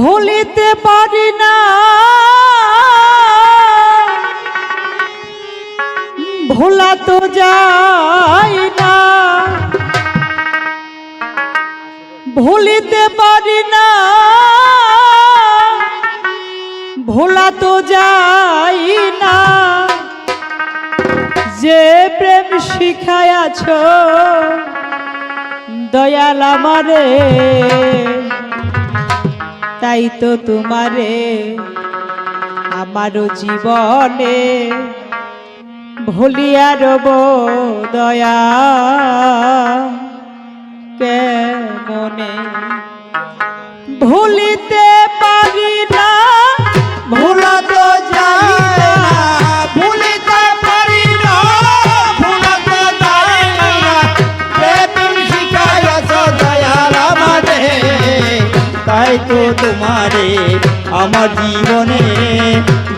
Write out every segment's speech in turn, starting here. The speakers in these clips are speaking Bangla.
ভুলিতে পারি না ভোলা তো যায় না, ভুলিতে পারি না ভোলা তো যায় না। যে প্রেম শিখায়াছ দয়াল আমারে, তাই তো তোমারে আমারও জীবনে ভুলিয়া রব দয়া কেমনে। ভুলিতে পারি না ভোলা তো যায় না, ভুলিতে পারি না ভোলা তো যায় না। প্রেম শিখায়াছ দয়াল আমারে, তাই তো তোমারে আমার জীবনে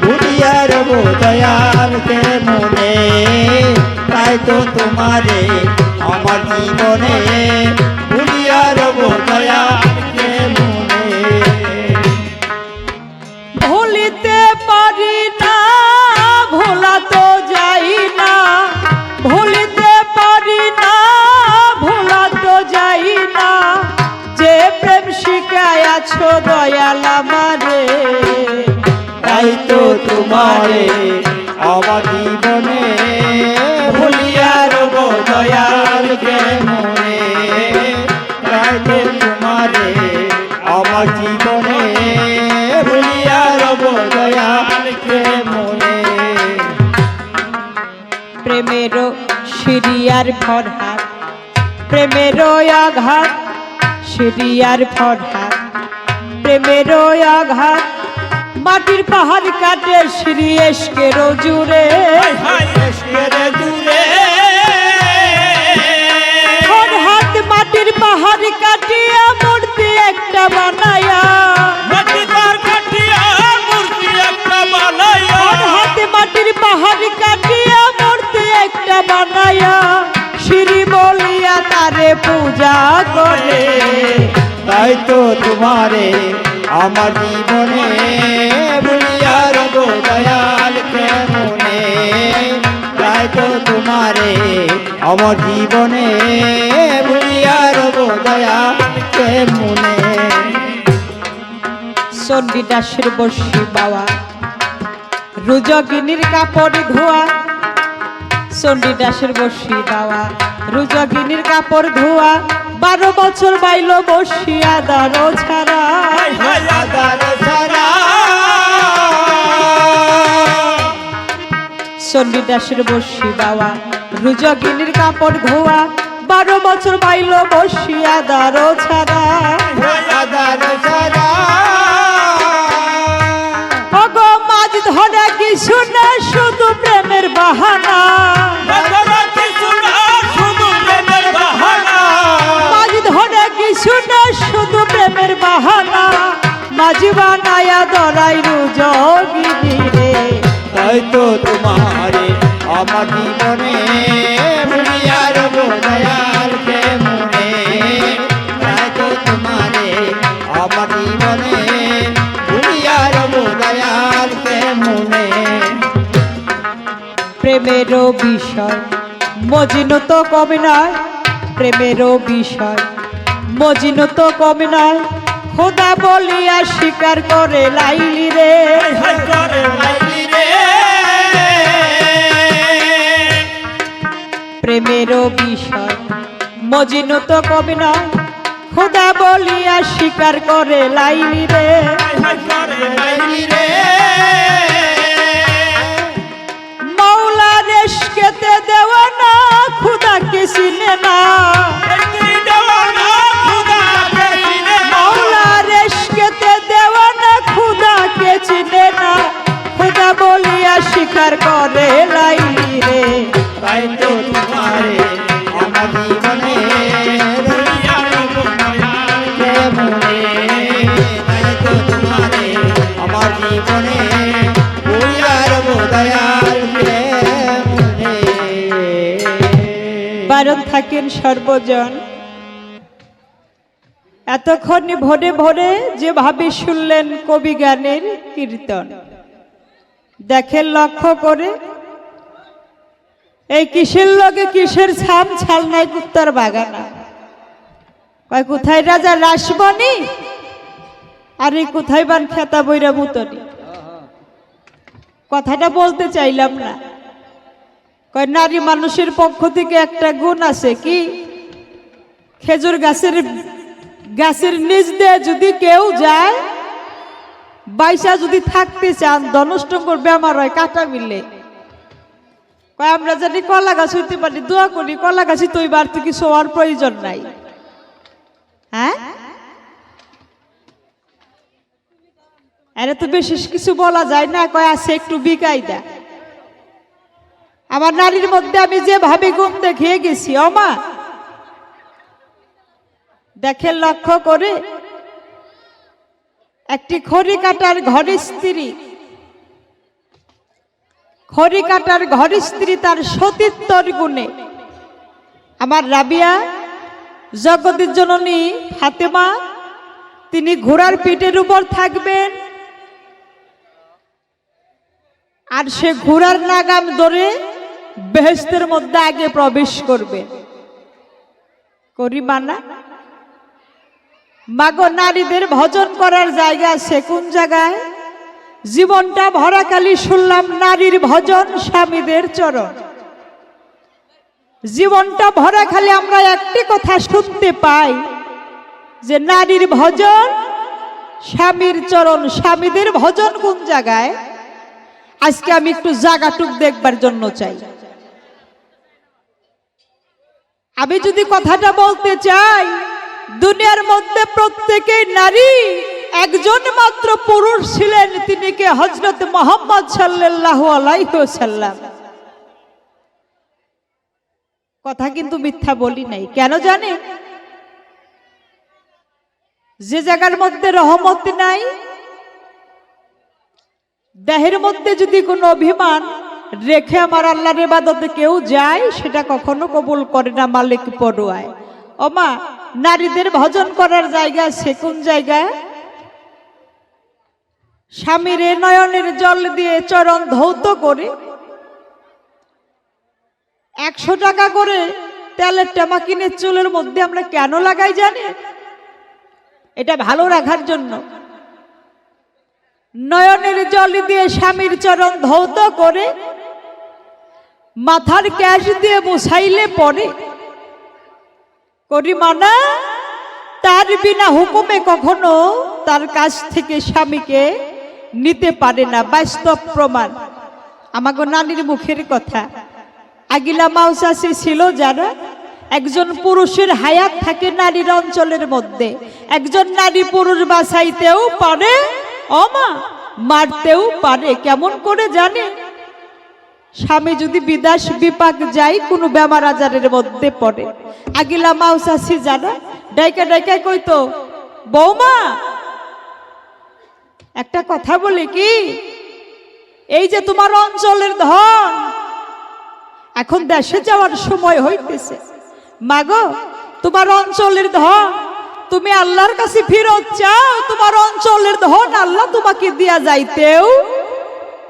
ভুলিয়া রব দয়াল কেমনে। তাই তো তোমারে আমার জীবনে ভুলিয়া রব দয়াল কেমনে। ভুলিতে পারি না ভোলা তো যাই না, ভুলিতে পারি না ভোলা তো যাই না। যে প্রেম শিখায়াছ দয়াল আমারে, তাই তো তোমারে আমার জীবনে ভুলিয়া রব দয়াল কেমনে। তাই তো তোমারে আমার জীবনে ভুলিয়া রব দয়াল কেমনে। প্রেমেরও সিরিয়ার ফরহাদ, প্রেমেরও আঘাত সিরিয়ার ফরহাদ, প্রেমেরও আঘাত মাটির পাহাড় কাটে শ্রী এসকেরও জুড়ে। ফরহাদ মাটির পাহাড় কাটিয়া মূর্তি একটা বানায়া, ফরহাদ মাটির পাহাড় কাটিয়া মূর্তি একটা বানায়া শ্রী বলিয়া তারে পূজা করে। তাই তো তোমারে আমার জীবনে ভুলিয়া রব দয়াল কেমনে। তাই তো তোমারে আমার জীবনে ভুলিয়া রব দয়াল কেমনে। চণ্ডীদাসের বর্ষি বাবা রুজগিনীর কাপড় ধোয়া, চণ্ডীদাসের বর্ষি বাবা রুজগিনীর কাপড় ধোয়া। 12 বছর বাইল বসিয়া দারো ছাড়া, চণ্ডীদাসের বর্ষি বাবা রুজগিনীর কাপড় ধোয়া। 12 বছর বাইল বসিয়া দারো ছাড়া। অগো মাঝ ধরা কিছু না শুধু প্রেমের বাহানা, মাঝ ধরা কিছু না শুধু প্রেমের বাহানা। মাঝ বানায়া দরাই রুজগিনী রে, তাই তো তোমারে আমার জীবনে ভুলিয়া রব দয়াল কেমনে। তাই তো তোমারে আমার জীবনে ভুলিয়া রব দয়াল কেমনে। প্রেমেরও বিষয় মজনু তো কম নয়, প্রেমেরও বিষয় মজনু তো কম নয়। খোদা বলিয়া স্বীকার করে লাইলি রে, প্রেমেরও বিষয় মজনু তো কম নয়। খোদা বলিয়া স্বীকার করে লাইলি রে। মৌলা রেশকেতে দেওয়ানা খুদাকে চিনে না, মৌলা রেশকেতে দেওয়ানা খুদাকে চিনে না। খোদা বলিয়া স্বীকার করে লাইলি রে, তাই তো তোমারে আমার জীবনে ভুলিয়া রব দয়াল কেমনে। তাই তো তোমারে আমার জীবনে ভুলিয়া রব দয়াল কেমনে। 12 পারেন থাকেন সর্বজন। এতক্ষণ ভোরে ভোরে যেভাবে শুনলেন কবি গানের কীর্তন, দেখেন লক্ষ্য করে এই কিসের লগে কিসের ছাম ছাল নাই কুত্তার বাগানা। কয় কোথায় রাজা রাসমণি আর এই কোথায় বান খেতা বৈরা মুতনি। কথাটা বলতে চাইলাম না। কয় নারী মানুষের পক্ষ থেকে একটা গুণ আছে কি, খেজুর গাছের নিচ দিয়ে যদি কেউ যায়, বাইসা যদি থাকতে চান, ধনষ্টঙ্গর বেমার হয় কাটা মিলে। কয় আমরা জানি কলা গাছ হইতে পারি, দোয়া করি কলা গাছই তো এবার তো কিছু হওয়ার প্রয়োজন নাই। হ্যাঁ, এর তো বিশেষ কিছু বলা যায় না। কয় আছে একটু বিকাইদা। আমার নারীর মধ্যে আমি যেভাবে গুণ দেখিয়ে গেছি, অমা দেখেন লক্ষ্য করে, একটি খড়ি কাটার ঘরের স্ত্রী, খড়ি কাটার ঘরের স্ত্রী তার সতীত্বর গুণে আমার রাবিয়া জগতের জননী ফাতেমা, তিনি ঘোড়ার পিঠের উপর থাকবেন আর সে ঘোড়ার লাগাম ধরে বেহেশতের মধ্যে আগে প্রবেশ করবে। করি মানা? মাগো, নারীদের ভজন করার জায়গা আছে কোন জায়গায়? জীবনটা ভরাকালি শুনলাম নারীর ভজন, স্বামীদের চরণ। জীবনটা ভরা খালি আমরা একটি কথা শুনতে পাই যে নারীর ভজন, স্বামীর চরণ। স্বামীদের ভজন কোন জায়গায়? আজকে আমি একটু জায়গাটুক দেখবার জন্য চাই। আমি যদি কথাটা বলতে চাই, দুনিয়ার মধ্যে প্রত্যেকেই নারী, একজন মাত্র পুরুষ ছিলেন, তিনি কে? হযরত মুহাম্মদ সাল্লাল্লাহু আলাইহি ওয়াসাল্লাম। কথা কিন্তু মিথ্যা বলি নাই। কেন জানে? যে জায়গার মধ্যে রহমত নাই, দেহের মধ্যে যদি কোনো অভিমান রেখে আমার আল্লাহর ইবাদতে কেউ যায়, সেটা কখনো কবুল করে না মালিক পরোয়ায়। ওমা, নারীদের ভজন করার জায়গা সে কোন জায়গায়? স্বামীর নয়নের জল দিয়ে চরণ ধৌত করে 100 টাকা করে তেলের টেমা কিনে চুলের মধ্যে আমরা কেন লাগাই জানি? এটা ভালো রাখার জন্য। নয়নের জল দিয়ে স্বামীর চরণ ধৌত করে মাথার ক্যাশ দিয়ে মুছাইলে পরে করি মানা, তার বিনা হুকুমে কখনো তার কাছ থেকে স্বামীকে নিতে পারে না। বাস্তব প্রমাণ আমাগো নানির মুখের কথা। আগিলা মাউসাসি ছিল যারা, একজন পুরুষের হায়াত থাকে নারীর অঞ্চলের মধ্যে, একজন নারী পুরুষ বাঁচাইতেও পারে, অমা মারতেও পারে। কেমন করে জানে? স্বামী যদি বিদেশ বিপাক যায়, কোনো বেমার আজারের মধ্যে পড়ে, আগিলা মাউসাসি যারা ডাইকা ডাইকা কইতো, বৌমা একটা কথা বলি কি, এই যে তোমার অঞ্চলের ধন, এখন দেশে যাওয়ার সময় হইতেছে, মাগো তোমার অঞ্চলের ধন তুমি আল্লাহর কাছে ফিরত চাও, তোমার অঞ্চলের ধন আল্লাহ তোমাকে দিয়া যাইতেও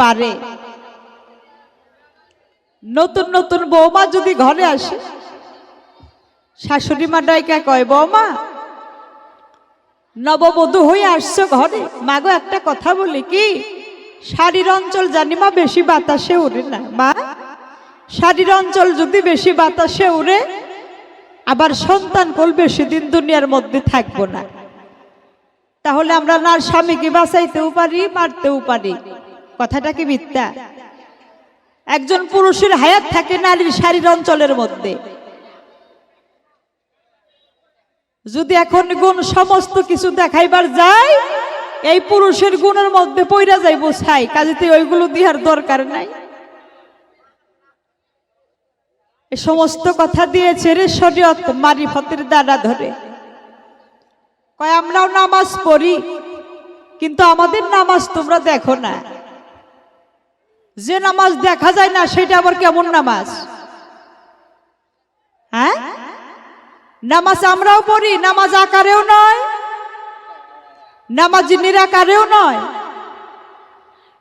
পারে। নতুন নতুন বৌমা যদি ঘরে আসে, শাশুড়ি মা ডাইকা কয়, বৌমা নববধূ হয়ে আসছো ঘরে, মাগো একটা কথা বলি কি, শাড়ির অঞ্চল জানি মা বেশি বাতাসে উড়ে না। মা, শাড়ির অঞ্চল যদি বেশি বাতাসে উড়ে, আবার সন্তান কোল বেশি দিন দুনিয়ার মধ্যে থাকবো না। তাহলে আমরা না স্বামীকে বাঁচাইতেও পারি, মারতেও পারি। কথাটা কি মিথ্যা? একজন পুরুষের হায়াত থাকে নারীর শাড়ির অঞ্চলের মধ্যে। যদি এখন গুণ সমস্ত কিছু দেখাইবার যায়, এই পুরুষের গুণের মধ্যে পইরা যাইব ছাই, কাজেতে ওইগুলো দিয়ার দরকার নাই। এই সমস্ত কথা দিয়েছে রে শরীয়ত মারিফতের দ্বারা ধরে। কয় আমরাও নামাজ পড়ি, কিন্তু আমাদের নামাজ তোমরা দেখো না। যে নামাজ দেখা যায় না সেটা আবার কেমন নামাজ? হ্যাঁ, নামাজ আমরাও পড়ি, নামাজ আকারেও নয়, নামাজ নিরাকারেও নয়,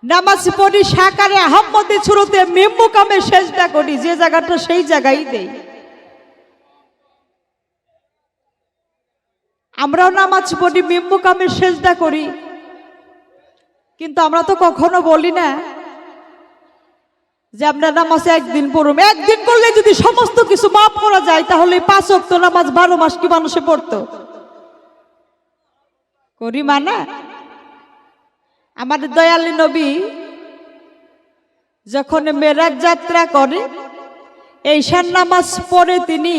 নামাজ পড়ি সাকারে আহম্মদে ছুরুতে মিম্মুকামে সেজদা করি, যে জায়গাটা সেই জায়গায় দেই। আমরাও নামাজ পড়ি, মিম্মুকামে সেজদা করি, কিন্তু আমরা তো কখনো বলি না যে আমরা নামাজ একদিন পড়ব। একদিন করলে যদি সমস্ত কিছু মাফ করা যায়, তাহলে 5 ওয়াক্ত নামাজ 12 মাস কি মানুষে পড়তো? করি মানা? আমাদের দয়ালী নবী যখন মেরাজ যাত্রা করে, ঈশান নামাজ পড়ে তিনি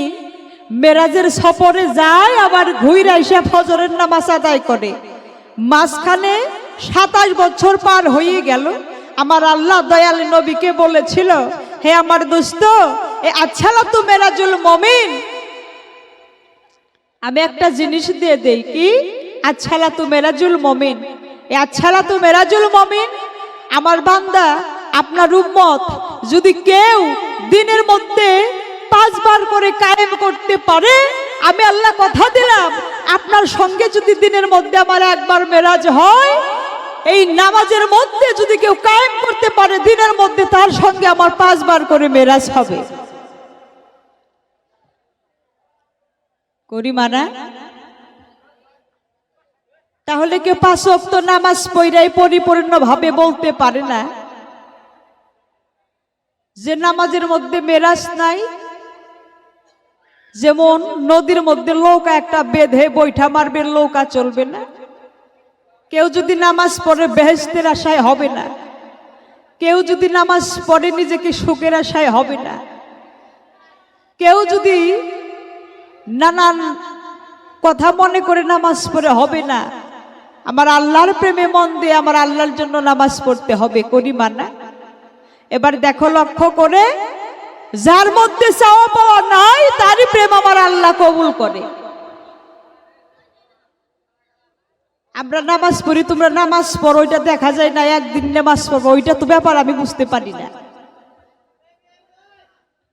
মেরাজের সফরে যায়, আবার ঘুরে এসে ফজরের নামাজ আদায় করে। মাঝখানে 27 বছর পার হয়ে গেল। আমার আল্লাহ দয়ালী নবীকে বলেছিল, হে আমার দোস্ত, এ আচ্ছালাতু মেরাজুল মুমিন, আমি একটা জিনিস দিয়ে দেই, কি? আচ্ছালাতু মেরাজুল মুমিন। এ আচ্ছালাতু মেরাজুল মুমিন, আমার বান্দা আপনার উম্মত যদি কেউ দিনের মধ্যে 5 বার করে কায়েম করতে পারে, আমি আল্লাহ কথা দিলাম, আপনার সঙ্গে যদি দিনের মধ্যে আমার একবার মেরাজ হয়, এই নামাজের মধ্যে যদি কেউ কায়েম করতে পারে দিনের মধ্যে, তার সঙ্গে আমার 5 বার করে মেরাজ হবে। করি মানা? তাহলে কেউ 5 ওয়াক্ত নামাজ পড়াই পরিপূর্ণভাবে বলতে পারে না যে নামাজের মধ্যে মেরাজ নাই। যেমন নদীর মধ্যে নৌকা একটা বেঁধে বৈঠা মারবে, নৌকা চলবে না। কেউ যদি নামাজ পড়ে বেহেশতের আশায় হবে না, কেউ যদি নামাজ পড়ে নিজেকে সুখের আশায় হবে না, কেউ যদি নানান কথা মনে করে নামাজ পড়ে হবে না। আমার আল্লাহর প্রেমে মন দিয়ে আমার আল্লাহর জন্য নামাজ পড়তে হবে। করি মানা? এবার দেখো, লক্ষ্য করে, যার মধ্যে চাওয়া পাওয়া নাই তারই প্রেম আমার আল্লাহ কবুল করে। আমরা নামাজ পড়ি, তোমরা নামাজ পড়ো, ওইটা দেখা যায় না। একদিন নামাজ পড়বো, ওইটা তো ব্যাপার আমি বুঝতে পারি না।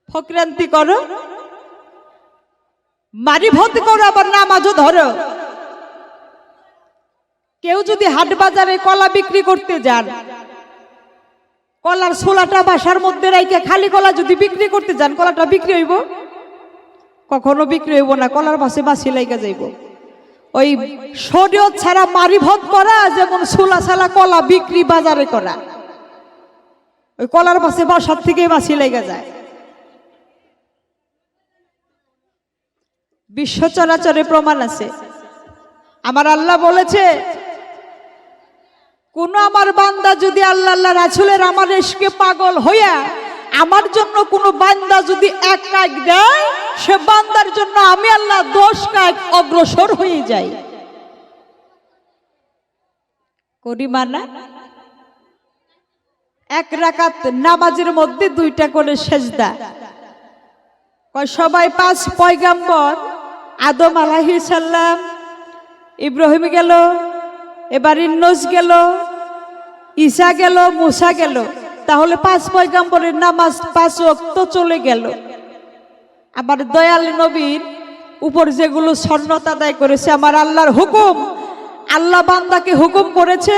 ফকরান্তি করো, মারি ভর্তি করো, আবার নামাজও ধরো। কেউ যদি হাট বাজারে কলা বিক্রি করতে যান, কলার ছোলাটা বাসার মধ্যে রাইখে খালি কলা যদি বিক্রি করতে যান, কলাটা বিক্রি হইব? কখনো বিক্রি হইব না, কলার পাশে বাসি লাইগা যাইব। ওই শরীয়ত ছাড়া মারিফত করা যেমন ছোলা ছালা কলা বিক্রি বাজারে করা, ওই কলার পাশে বাসার থেকে বাসি লাইগা যায়। বিশ্ব চরাচরে প্রমাণ আছে। আমার আল্লাহ বলেছে, কোন আমার বান্দা যদি আল্লাহ আল্লাহ রাসূলের আমার ইশকে পাগল হইয়া আমার জন্য কোনো বান্দা যদি 1 কাজ দেয়, সে বান্দার জন্য আমি আল্লাহ 10 কাজ অগ্রসর হয়ে যাই। করি মানা? 1 রাকাত নামাজের মধ্যে 2টা করে সেজদা। সবাই 5 পয়গাম্বর, আদম আলাইহিস সালাম, ইব্রাহিম গেল, এবার ইউনূস গেল, ঈসা গেল, মুসা গেল, তাহলে 5 পয়গাম্বরের নামাজ 5 ওয়াক্ত চলে গেল। আবার দয়াল নবীর উপর যেগুলো সুন্নাত আদায় করেছে, আমার আল্লাহর হুকুম, আল্লাহ বান্দাকে হুকুম করেছে,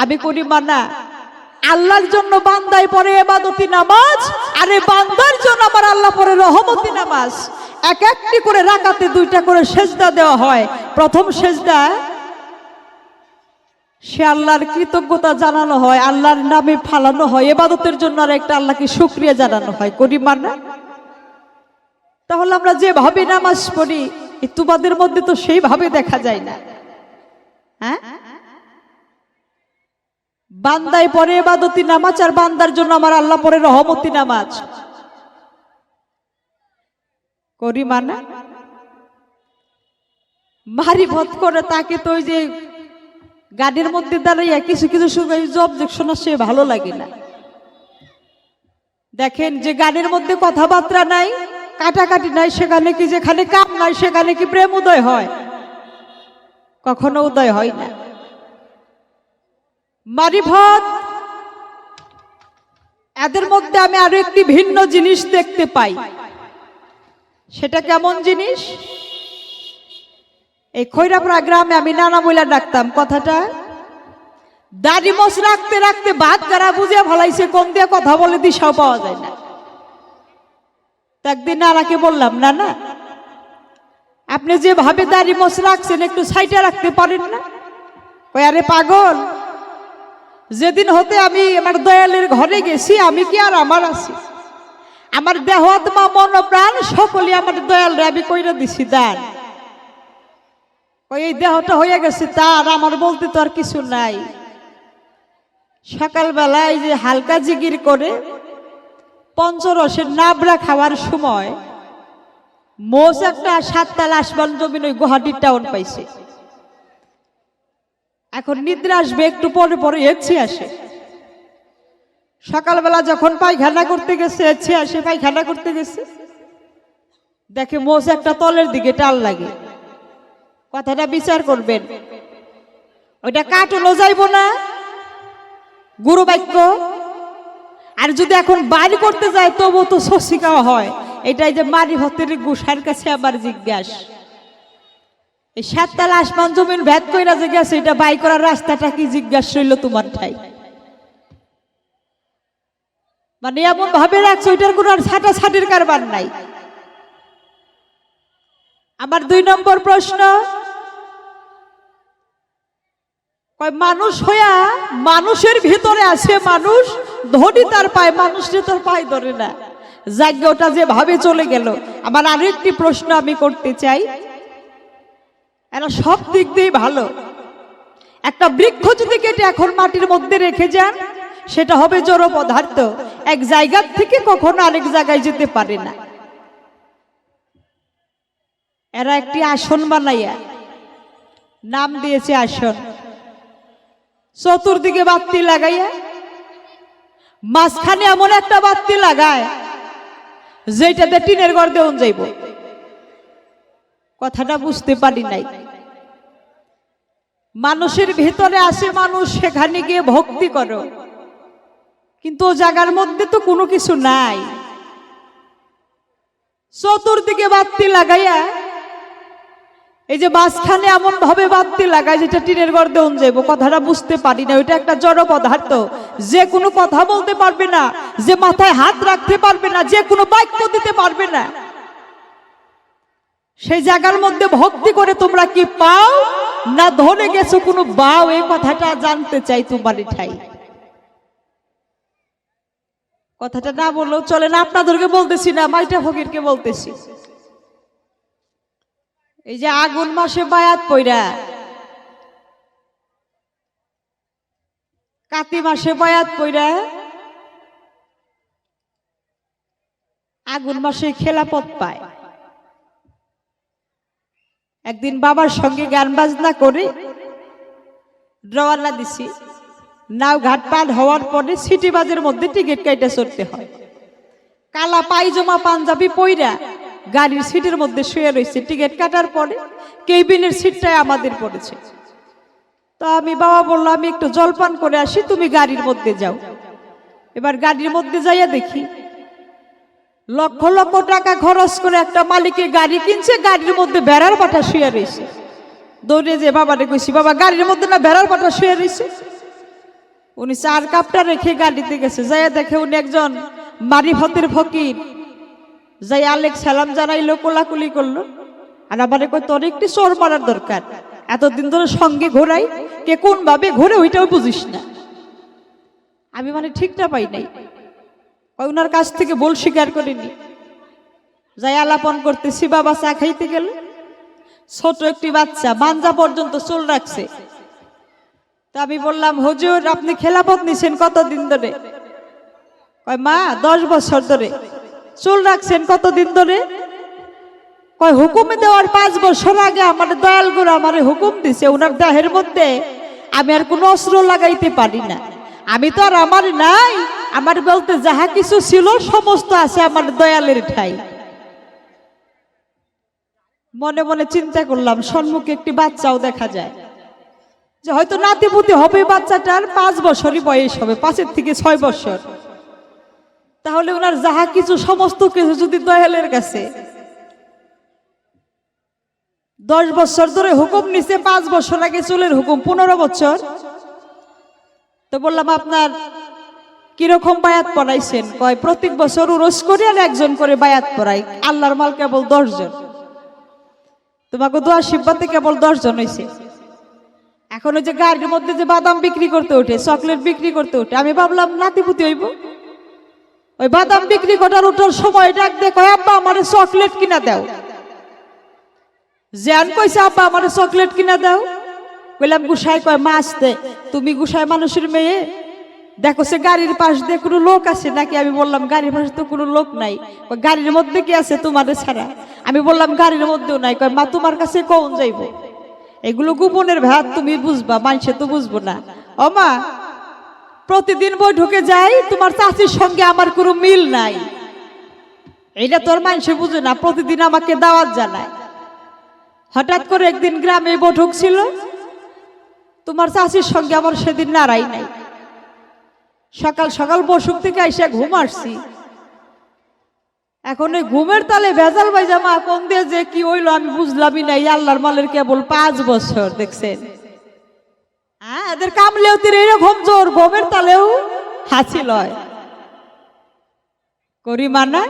আমি করি মানা। আল্লাহর জন্য বান্দায় পড়ে ইবাদতি নামাজ, আর এই বান্দার জন্য আমার আল্লাহ পড়ে রহমতি নামাজ। এক একটি করে রাকাতে 2টা করে সেজদা দেওয়া হয়। প্রথম সেজদা সে আল্লাহর কৃতজ্ঞতা জানানো হয়, আল্লাহর নামে ফালানো হয়, ইবাদতের জন্য আর একটা আল্লাহকে শুকরিয়া জানানো হয়। করি মানা? তাহলে আমরা যেভাবে নামাজ পড়ি, তোমাদের মধ্যে তো সেইভাবে দেখা যায় না। হ্যাঁ, বান্দায় পড়ে ইবাদতি নামাজ, আর বান্দার জন্য আমার আল্লাহ পড়ে রহমতি নামাজ। করি মানা? মারিফত করে তাকে তো ওই যে গাড়ির মধ্যে দাঁড়াইয়া কিছু কিছু অবজেকশন আসে, ভালো লাগে না। দেখেন যে গাড়ির মধ্যে কথাবার্তা নাই, কাটাকাটি নাই, সেখানে কি, যেখানে কাম নাই সেখানে কি প্রেম উদয় হয়? কখনো উদয় হয় না। মারিফত, এদের মধ্যে আমি আরো একটি ভিন্ন জিনিস দেখতে পাই। সেটা কেমন জিনিস? এই খৈরাপাড়া গ্রামে আমি নানা বইলা ডাকতাম কথাটা। দাড়ি মোছ রাখতে রাখতে ভাত গাড়া বুঝে ফলাইছে, কোন দিয়ে কথা বলে দিশাও পাওয়া যায় না। তো একদিন নানাকে বললাম, না না, আপনি যেভাবে দাড়ি মোছ রাখছেন একটু সাইডে রাখতে পারেন না? কই, আরে পাগল, যেদিন হতে আমি আমার দয়ালের ঘরে গেছি, আমি কি আর আমার আছি? আমার দেহ আত্মা মন প্রাণ সকলে আমার দয়ালরে আমি কইরা দিছি দান। ওই এই দেহটা হয়ে গেছে তার, আমার বলতে তো আর কিছু নাই। সকালবেলায় যে হালকা জিগির করে পঞ্চরসের নাবড়া খাওয়ার সময় মোষ একটা 7 তালা আসমান জমিন ওই গুয়াহাটি টাউন পাইছে। এখন নিদ্রা আসবে, একটু পরে পরে এছি আসে। সকালবেলা যখন পায়খানা করতে গেছে, এছি আসে পায়খানা করতে গেছে, দেখে মোষ একটা তলের দিকে টাল লাগে। কথাটা বিচার করবেন, ওইটা কাটলো যাইব না, গুরু বাক্য। আর যদি এখন বাড়ি করতে যায় তবু তো শশিকা হয়। এটাই যে মারি ভতের গুসার কাছে আবার জিজ্ঞাস, এই 7 তালা আসমান জমিন ভেদ কইরা যে গেছে, এটা বাই করার রাস্তাটা কি জিজ্ঞাস রইল তোমার ঠাই? মানে এমন ভাবে রাখছো ওইটার কোনো আর ছাটা ছাটির কারবার নাই। আমার 2 নম্বর প্রশ্ন, মানুষ হইয়া মানুষের ভিতরে আছে মানুষ, ধনী তার পায়, মানুষের তোর পায় ধরে না। যাজ্ঞ ওটা যেভাবে চলে গেল। আমার আরো একটি প্রশ্ন আমি করতে চাই, এরা সব দিক দিয়ে ভালো। একটা বৃক্ষ যদি কেটে এখন মাটির মধ্যে রেখে যান, সেটা হবে জড় পদার্থ, এক জায়গা থেকে কখনো আরেক জায়গায় যেতে পারে না। এরা একটি আসন বানাইয়া নাম দিয়েছে আসন, চতুর্দিকে বাতি লাগাইয়া মাঝখানে এমন একটা বাতি লাগায় যেটাতে টিনের ঘর দেওয়া যাইব। কথাটা বুঝতে পারি নাই। মানুষের ভিতরে আসে মানুষ, সেখানে গিয়ে ভক্তি করো, কিন্তু ও জায়গার মধ্যে তো কোনো কিছু নাই। চতুর্দিকে বাতি লাগাইয়া এই যে মাঝখানে এমন ভাবে বাতি লাগায় যেটা টিনের ঘর দেওয়া যাইব। কথাটা বুঝতে পারি না। ওইটা একটা জড় পদার্থ, যে কোনো কথা বলতে পারবে না, যে মাথায় হাত রাখতে পারবে না, যে কোনো বাক্য দিতে পারবে না। সেই জায়গার মধ্যে ভক্তি করে তোমরা কি পাও না ধরে গেছো কোনো বাও? এই কথাটা জানতে চাই তোমার ঠাই। কথাটা না বললেও চলে না, আপনাদেরকে বলতেছি না, মাইটা ফকিরকে বলতেছি। এই যে আগুন মাসে বায়াত পইরা, কাতি মাসে বায়াত পইরা, আগুন মাসে খেলাপথ পায়। একদিন বাবার সঙ্গে গান বাজনা করে রওনা দিছি। নাও ঘাট পার হওয়ার পরে সিটি বাজের মধ্যে টিকিট কাইটা চড়তে হয়। কালা পায়জামা পাঞ্জাবি পইরা গাড়ির সিটের মধ্যে শুয়ে রয়েছে। টিকিট কাটার পরে কেবিনের সিটটাই আমাদের পড়েছে। তো আমি বাবা বললো, আমি একটু জলপান করে আসি, তুমি গাড়ির মধ্যে যাও। এবার গাড়ির মধ্যে যাইয়া দেখি লক্ষ লক্ষ টাকা খরচ করে একটা মালিকে গাড়ি কিনছে, গাড়ির মধ্যে বেড়ার পাটা শুয়ে রয়েছে। দৌড়ে যে বাবারে কইছি, বাবা গাড়ির মধ্যে না বেড়ার পাটা শুয়ে রয়েছে। উনি 4 কাপটা রেখে গাড়িতে গেছে। যাইয়া দেখে উনি একজন মারিফতের ফকির। যাই আলেক সালাম জানাইলো, কোলাকুলি করলো। আর আবার কই, তোর একটি চোর মারার দরকার, এতদিন ধরে সঙ্গে ঘোরাই, কে কোন ভাবে ঘুরে ওইটাও বুঝিস না। আমি মানে ঠিকটা পাই নাই। ওনার কাছ থেকে ভুল স্বীকার করিনি। যাই আলাপন করতেছি, বাবা চা খাইতে গেল। ছোট একটি বাচ্চা মাঞ্জা পর্যন্ত চুল রাখছে। তা আমি বললাম, হুজুর আপনি খেলাপথ নিছেন কতদিন ধরে? কয় মা 10 বছর ধরে। চুল রাখছেন কতদিন ধরে? কয় হুকুমে দেওয়ার 5 বছর আগে আমার দয়াল গুরু আমারে হুকুম দিছে, ওনার দেহের মধ্যে আমি আর কোনো অস্ত্র লাগাইতে পারি না। আমি তো আর আমার নাই, আমার বলতে যাহা কিছু ছিল সমস্ত আছে আমার দয়ালের ঠাই। মনে মনে চিন্তা করলাম, সম্মুখে একটি বাচ্চাও দেখা যায়, যে হয়তো নাতিপুতি হবে বাচ্চাটার, 5 বছরই বয়স হবে, 5 থেকে 6 বছর। তাহলে ওনার যাহা কিছু সমস্ত কিছু যদি দয়ালের কাছে, 10 বছর ধরে হুকুম নিছে, 5 বছর আগে চুলের হুকুম 15 বছর। তো বললাম আপনার কিরকম বায়াত পড়াইছেন? কয় প্রত্যেক বছর উরস করে আর একজন করে বায়াত পড়াই, আল্লাহর মাল কেবল 10 জন, তোমাকে দোয়া শিববাতে কেবল 10 জন হয়েছে। এখন ওই যে গাড়ির মধ্যে যে বাদাম বিক্রি করতে ওঠে, চকলেট বিক্রি করতে ওঠে, আমি ভাবলাম নাতিপুতি হইব। ওই বাদাম বিক্রি করার ওঠার সময় ডাক দিয়ে কয় আব্বা আমারে চকলেট কিনা দাও। জ্যান কইছে আব্বা আমারে চকলেট কিনা দাও। বললাম গুসাই। কয় মা আসতে, তুমি গুসাই মানুষের মেয়ে, দেখো সে গাড়ির পাশ দিয়ে কোনো লোক আছে নাকি? আমি বললাম গাড়ির পাশে তো কোনো লোক নাই। গাড়ির মধ্যে কি আছে তোমাদের ছাড়া? আমি বললাম গাড়ির মধ্যেও নাই। কয় মা তোমার কাছে কখন যাইব? এগুলো গোপনের ভাত, তুমি বুঝবা, মানুষে তো বুঝবো না। ও মা, প্রতিদিন বৈঠকে যাই, তোমার চাচির সঙ্গে আমার কোনো মিল নাই, এইটা তোর মানুষে বুঝে না, প্রতিদিন আমাকে দাওয়াত জানায়। হঠাৎ করে একদিন গ্রামে বৈঠক ছিল, তোমার চাচির সঙ্গে আমার সেদিন নাড়াই নাই। সকাল সকাল বসুক থেকে এসে ঘুম আসছি, এখন এই ঘুমের তালে ভেজাল পায়জামা কোন দিয়ে যে কি হইলো আমি বুঝলামই নাই। আল্লাহর মালের কেবল 5 বছর, দেখছেন? হ্যাঁ, এদের কামলেও তীর এরকম জোর, ঘুমের তালেও হাসি লয় করি মানা।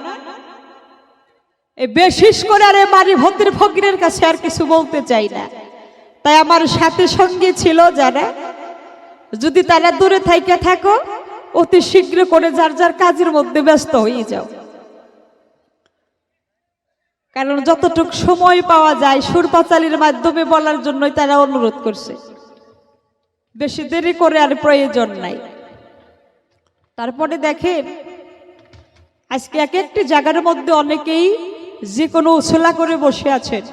এই বেশিস করে আর বাড়ি ভদ্রের ফকিরের কাছে আর কিছু বলতে চাই না। তাই আমার সাথে সঙ্গে ছিল যারা, যদি তারা দূরে থাইকে থাকো, অতি শীঘ্র করে যার যার কাজের মধ্যে ব্যস্ত হয়ে যাও। কারণ যতটুকু সময় পাওয়া যায় সুরপাচালির মাধ্যমে বলার জন্যই তারা অনুরোধ করছে, বেশি দেরি করে আর প্রয়োজন নাই। তারপরে দেখেন আজকে এক একটি জায়গার মধ্যে অনেকেই যে কোনো উছলা করে বসে আছেন,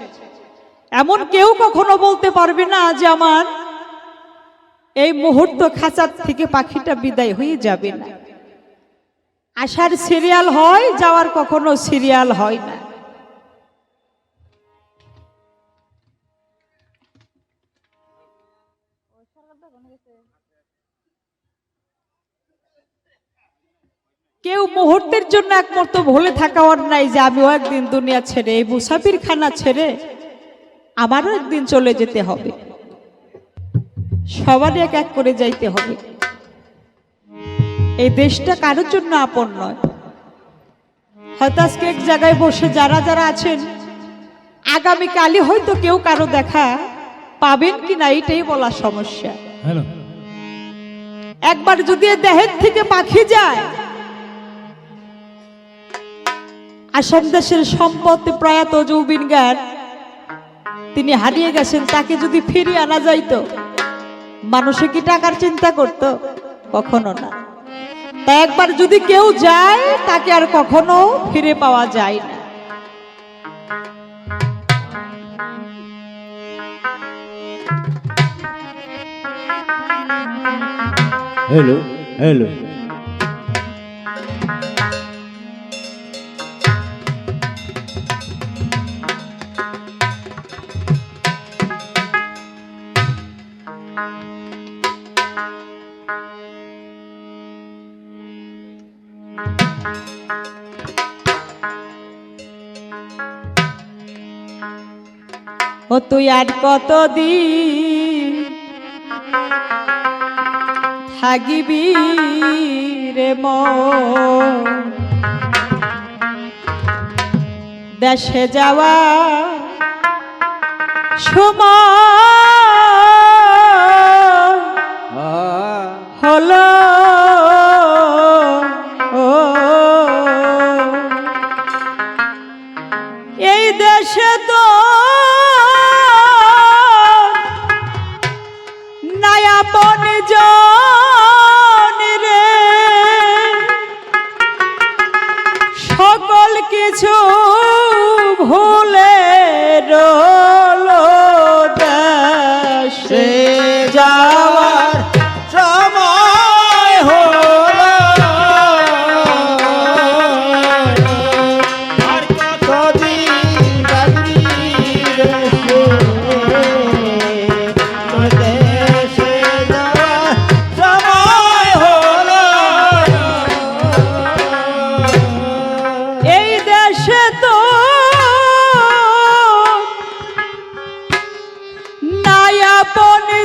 এমন কেউ কখনো বলতে পারবে না যে আমার এই মুহূর্ত খাঁচার থেকে পাখিটা বিদায় হয়ে যাবে না। আসার সিরিয়াল হয়, যাওয়ার কখনো সিরিয়াল হয় না। কেউ মুহূর্তের জন্য এক মুহূর্ত ভুলে থাকার নাই যে আমিও একদিন দুনিয়া ছেড়ে, এই মুসাফির খানা ছেড়ে আমারও একদিন চলে যেতে হবে, সবারই এক এক করে যাইতে হবে। এই দেশটা কারোর জন্য আপন নয়। হয়তো আজকে এক জায়গায় বসে যারা যারা আছেন, আগামীকালই হয়তো কেউ কারো দেখা পাবেন কিনা এটাই বলা সমস্যা। একবার যদি দেহের থেকে পাখি যায়, আসাম দেশের সম্পত্তি প্রয়াত জুবিন গার্গ তিনি হারিয়ে গেছেন, তাকে যদি ফিরিয়ে আনা যাইতো, মানুষে কি টাকার চিন্তা করত? কখনো না। তাই একবার যদি কেউ যায় তাকে আর কখনো ফিরে পাওয়া যায় না। হ্যালো হ্যালো, ও তুই আর কতদিন থাকিবি রে মন, দেশে যাওয়া সময় হলো। এই দেশে তো নায়াপন জন রে, সকল কিছু ভুলে রলো দেশ।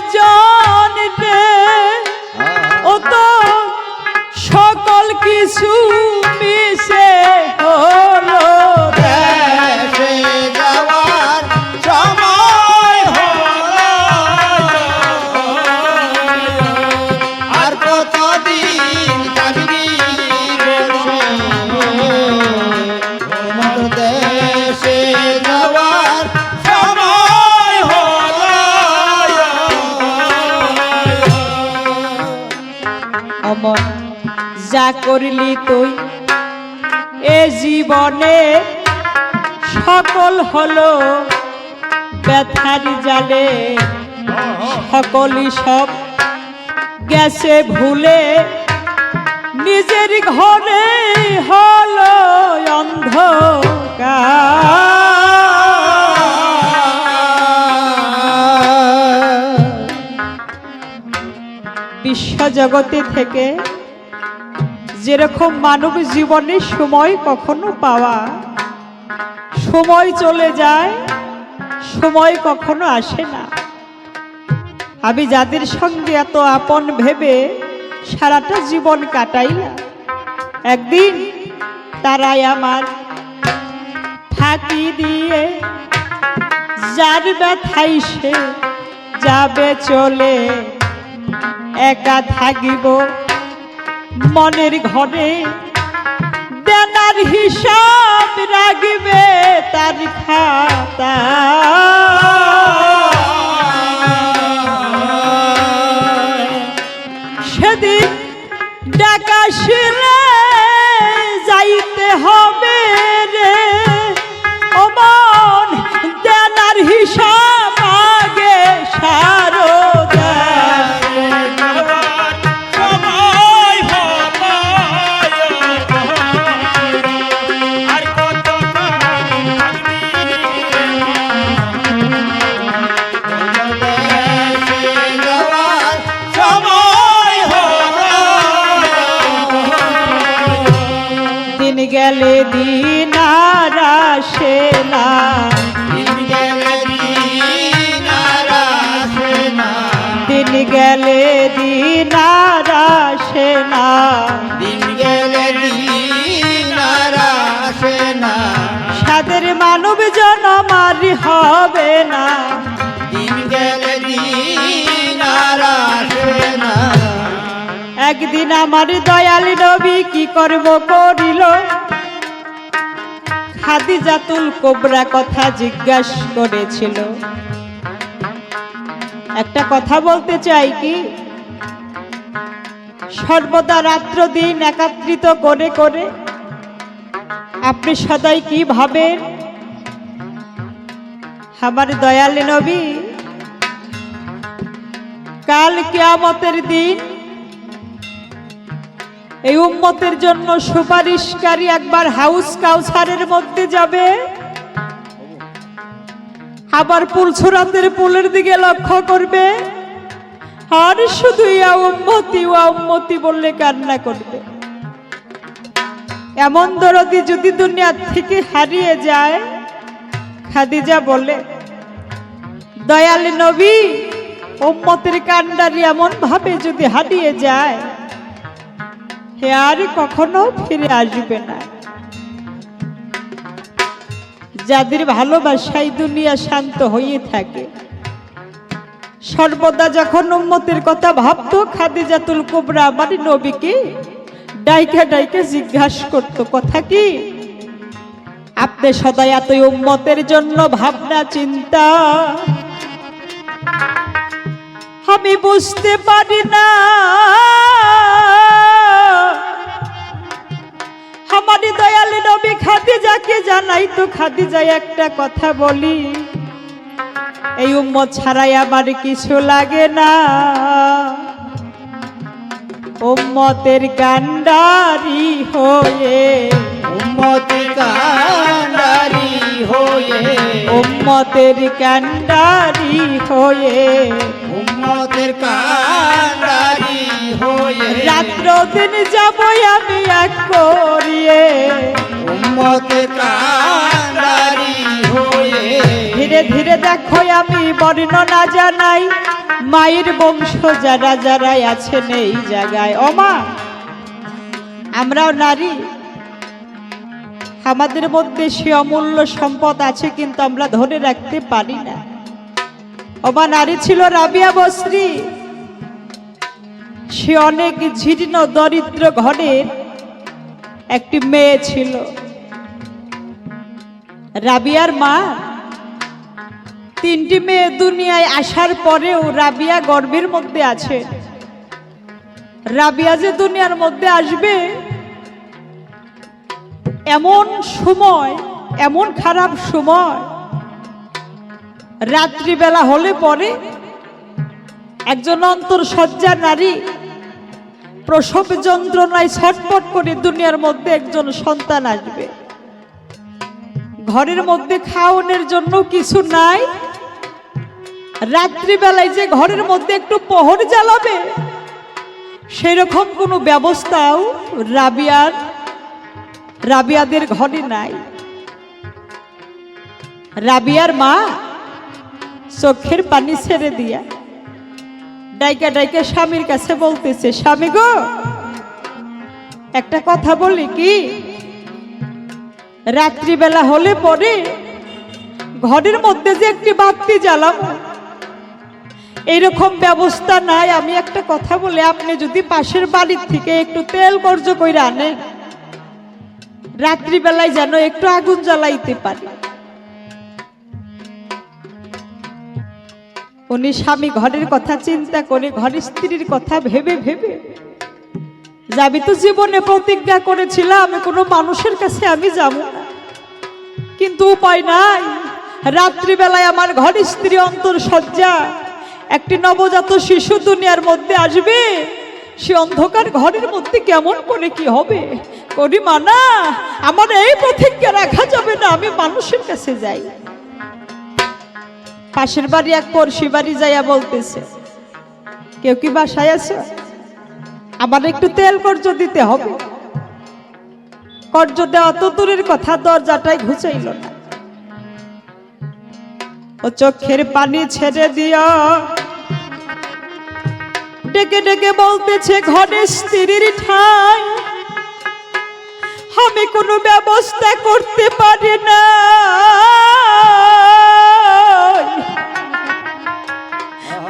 প্রয়োজন রে, ও তো সকল কিছু মিশে হলো দেশে যাওয়ার সময় হলো, আর কতদিন থাকবি বসে? তোমার দেশে যাওয়ার সময় হলো। অমর যা করলি তুই এ জীবনে সকল হলো ব্যথার জালে, সকলই সব গেছে ভুলে, নিজের ঘরে হলো অন্ধকার। বিশ্বজগতে থেকে যেরকম মানব জীবনে সময় কখনো পাওয়া, সময় চলে যায়, সময় কখনো আসে না। আমি যাদের সঙ্গে এত আপন ভেবে সারাটা জীবন কাটাইলাম, একদিন তারাই আমার ফাঁকি দিয়ে যার ব্যথাই সে যাবে চলে। একা থাকিব মনের ঘরে, দেনার হিসাব রাখবে তার খাতা। সেদিন ডাকা শিরে যাইতে হবে রে, ও মন দেনার হিসাব আগে সারো। দিন গেলে দিন আর আসে না, দিন গেলে দিন আর আসে না, দিন গেলে দিন আর আসে না, দিন গেলে দিন আর আসে না, সাদের মানব জনম আর হবে না, দিন গেলে দিন আর আসে না। একদিন আমার দয়াল নবী কি করব করিল, খাদিজাতুল কোবরা কথা জিজ্ঞাসা করেছিল। একটা কথা বলতে চাই কি, সর্বদা রাত্র দিন একাত্রিত করে করে আপনি সদাই কি ভাবেন? আমার দয়াল নবী কাল কিয়ামতের দিন এই উম্মতের জন্য সুপারিশকারী একবার হাউস কাউসারের মধ্যে যাবে, আবার পুলছুরাতের পুলের দিকে লক্ষ্য করবে, আর শুধু ইয়া উম্মতি বললে কান্না করবে। এমন দরদি যদি দুনিয়া থেকে হারিয়ে যায়, খাদিজা বলে, দয়াল নবী উম্মতের কান্ডারি এমন ভাবে যদি হারিয়ে যায়, হে আর কখনো ফিরে আসবে না। যাদের ভালোবাসায় দুনিয়া শান্ত হয়ে থাকে, সর্বদা যখন উম্মতের কথা ভাবতো, খাদিজাতুল কুবরা আমার নবীকে ডাইকা ডাইকা জিজ্ঞাসা করতো, কথা কি আপনি সদাই এত উম্মতের জন্য ভাবনা চিন্তা, আমি বুঝতে পারি না। আমার দয়াল নবী খাদিজাকে জানাই তো, খাদিজা একটা কথা বলি, এই উম্মত ছাড়াই আমার কিছু লাগে না, উম্মতের কান্ডারি হয়ে, উম্মতের কান্ডারি হয়ে, উম্মতের কান্ডারি হয়ে, উম্মতের কান্ডারি হয়ে, রাত্র দিন যাব আমি এক করিয়ে, উম্মতের কান্ডারি হয়ে ধীরে ধীরে দেখো আমি বর্ণনা জানাই মায়ের বংশ যারা যারাই আছেন এই জায়গায়। ওমা, আমরাও নারী, আমাদের মধ্যে সে অমূল্য সম্পদ আছে কিন্তু আমরা ধরে রাখতে পারি না। ওমা, নারী ছিল রাবিয়া বসরি। সে অনেক জীর্ণ দরিদ্র ঘরের একটি মেয়ে ছিল। রাবিয়ার মা তিনটি মেয়ে দুনিয়ায় আসার পরেও রাবিয়া গর্ভের মধ্যে আছে। রাবিয়া যে দুনিয়ার মধ্যে আসবে এমন সময়, এমন খারাপ সময়, রাত্রিবেলা হলে পরে একজন অন্তঃসজ্জা নারী প্রসব যন্ত্রণায় ছটফট করে দুনিয়ার মধ্যে একজন সন্তান আসবে। ঘরের মধ্যে খাওয়ানোর জন্য কিছু নাই। রাত্রিবেলায় যে ঘরের মধ্যে একটু প্রহর জ্বালাবে সেরকম কোনো ব্যবস্থাও রাবিয়াদের ঘরে নাই। রাবিয়ার মা চোখের পানি ছেড়ে দিয়া ডাইকা ডাইকা স্বামীর কাছে বলতেছে, স্বামী গো, একটা কথা বলি কি, রাত্রিবেলা হলে পরে ঘরের মধ্যে যে একটি বাতি জ্বালাবো এইরকম ব্যবস্থা নাই। আমি একটা কথা বলি, আপনি যদি পাশের বাড়ির থেকে একটু তেল গর্জ করে আনেন, রাত্রিবেলায় যেন একটু আগুন জ্বালাইতে পারি। উনি স্বামী ঘরের কথা চিন্তা করে, ঘরের স্ত্রীর কথা ভেবে ভেবে, যাবি তো জীবনে প্রতিজ্ঞা করেছিলাম আমি কোনো মানুষের কাছে আমি যাব না, কিন্তু উপায় নাই। রাত্রিবেলায় আমার ঘরের স্ত্রী অন্তঃসজ্জা, একটি নবজাত শিশু দুনিয়ার মধ্যে আসবে, সে অন্ধকার ঘরের মধ্যে কেমন করে কি হবে, করি মানা, আমার এই প্রতিজ্ঞা রাখা যাবে না, আমি মানুষের কাছে যাই। পাশের বাড়ি এক পড়শি বাড়ি যাইয়া বলতেছে, কেউ কি বাসায় আছে? আমার একটু তেল কর্জ দিতে হবে। কর্জ দেওয়া তো দূরের কথা, দরজাটাই ঘুচাইল না। ও চোখের পানি ছেড়ে দিয়া ডেকে ডেকে বলতেছে, ঘরের স্ত্রীর ঠাই আমি কোনো ব্যবস্থা করতে পারি না।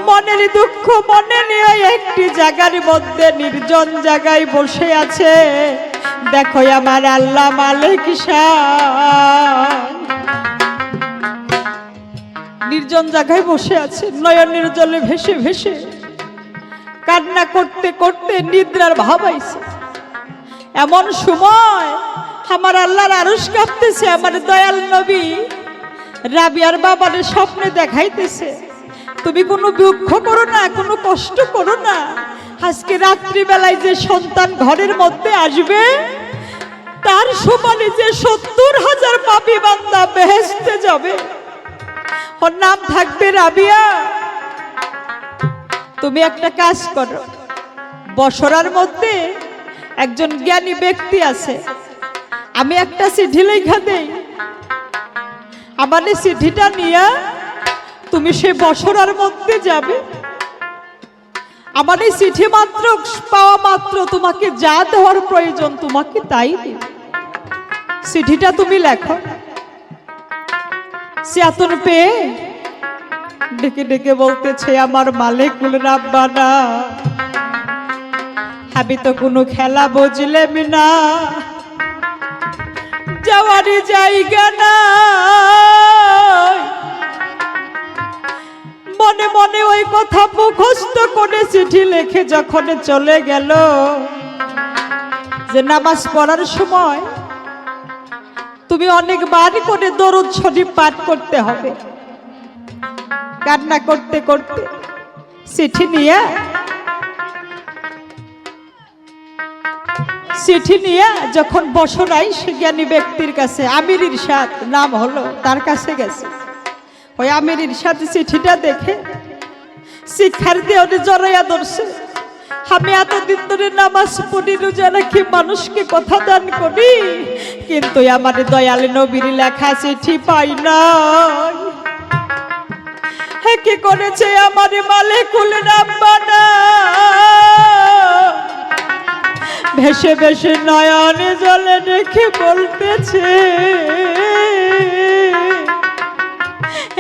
মনের দুঃখ মনে নিয়ে একটি জায়গার মধ্যে নির্জন জায়গায় বসে আছে। দেখো আমার আল্লাহ মালিক শান নির্জন জায়গায় বসে আছে, নয়নের জলে ভেসে ভেসে কান্না করতে করতে নিদ্রার ভাব আইছে। এমন সময় আমার আল্লাহর আরশ কাঁপতেছে। আমার দয়াল নবী রাবিয়ার বাবারে স্বপ্নে দেখাইতেছে, তুমি কোনো দুঃখ করো না, কোনো কষ্ট করো না, আজকে রাত্রিবেলায় যে সন্তান ঘরের মধ্যে আসবে তার সমানে যে 70,000 পাপী বান্দা বেহেশতে যাবে, ওর নাম থাকবে রাবিয়া। তুমি একটা কাজ করো, বসরার মধ্যে একজন জ্ঞানী ব্যক্তি আছে, আমি একটা চিঠি লেখা দেই, আমার এই চিঠিটা নিয়ে তুমি সে বসরার মধ্যে যাবে। আমার এই চিঠি মাত্র পাওয়া মাত্র তোমাকে যা দেওয়ার প্রয়োজন তোমাকে তাই দিবে। চিঠিটা তুমি লেখো। চেতন পেয়ে ডেকে ডেকে বলতেছে, আমার মালিকুল রাব্বানা, আমি তো কোনো খেলা বুঝলাম না, যাওয়ারই জায়গা না, মনে মনে ওই কথা মুখস্থ করে চিঠি লিখে যখন চলে গেল যে নামাজ পড়ার সময় তুমি অনেকবার করে দরুদ শরীফ পাঠ করতে হবে। কান্না করতে করতে চিঠি নিয়ে যখন বসরাই সে জ্ঞানী ব্যক্তির কাছে, আমির ইরশাদ নাম হলো, তার কাছে গেছে। ওই আমির ইরশাদ চিঠিটা দেখে শিক্ষার্থী ওদের জড়াইয়া ধরছে, আমি এতদিন ধরে নামাজ পড়ি, রোজা রাখি, মানুষকে কথা দান করি, কিন্তু আমার দয়াল নবীর লেখা চিঠি পাই না। কি করেছে আমার মালিকুল রাব্বানা, ভেসে ভেসে নয়নে জলে রেখে বলতেছে,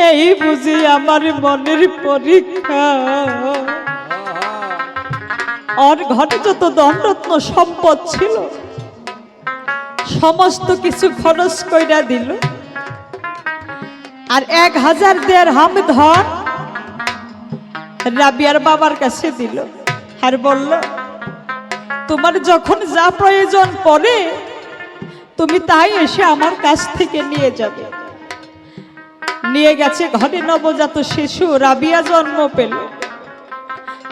এই বুঝি আমার মনের পরীক্ষা। ওর ঘরে যত ধনরত্ন সম্পদ ছিল সমস্ত কিছু খরচ কইরা দিল, আর 1000 দিরহাম ধন রাবিয়ার বাবার কাছে দিল, আর বলল, তোমার যখন যা প্রয়োজন পড়ে তুমি তাই এসে আমার কাছ থেকে নিয়ে যাবে। নিয়ে গেছে। ঘরে নবজাত শিশু রাবিয়া জন্ম পেল।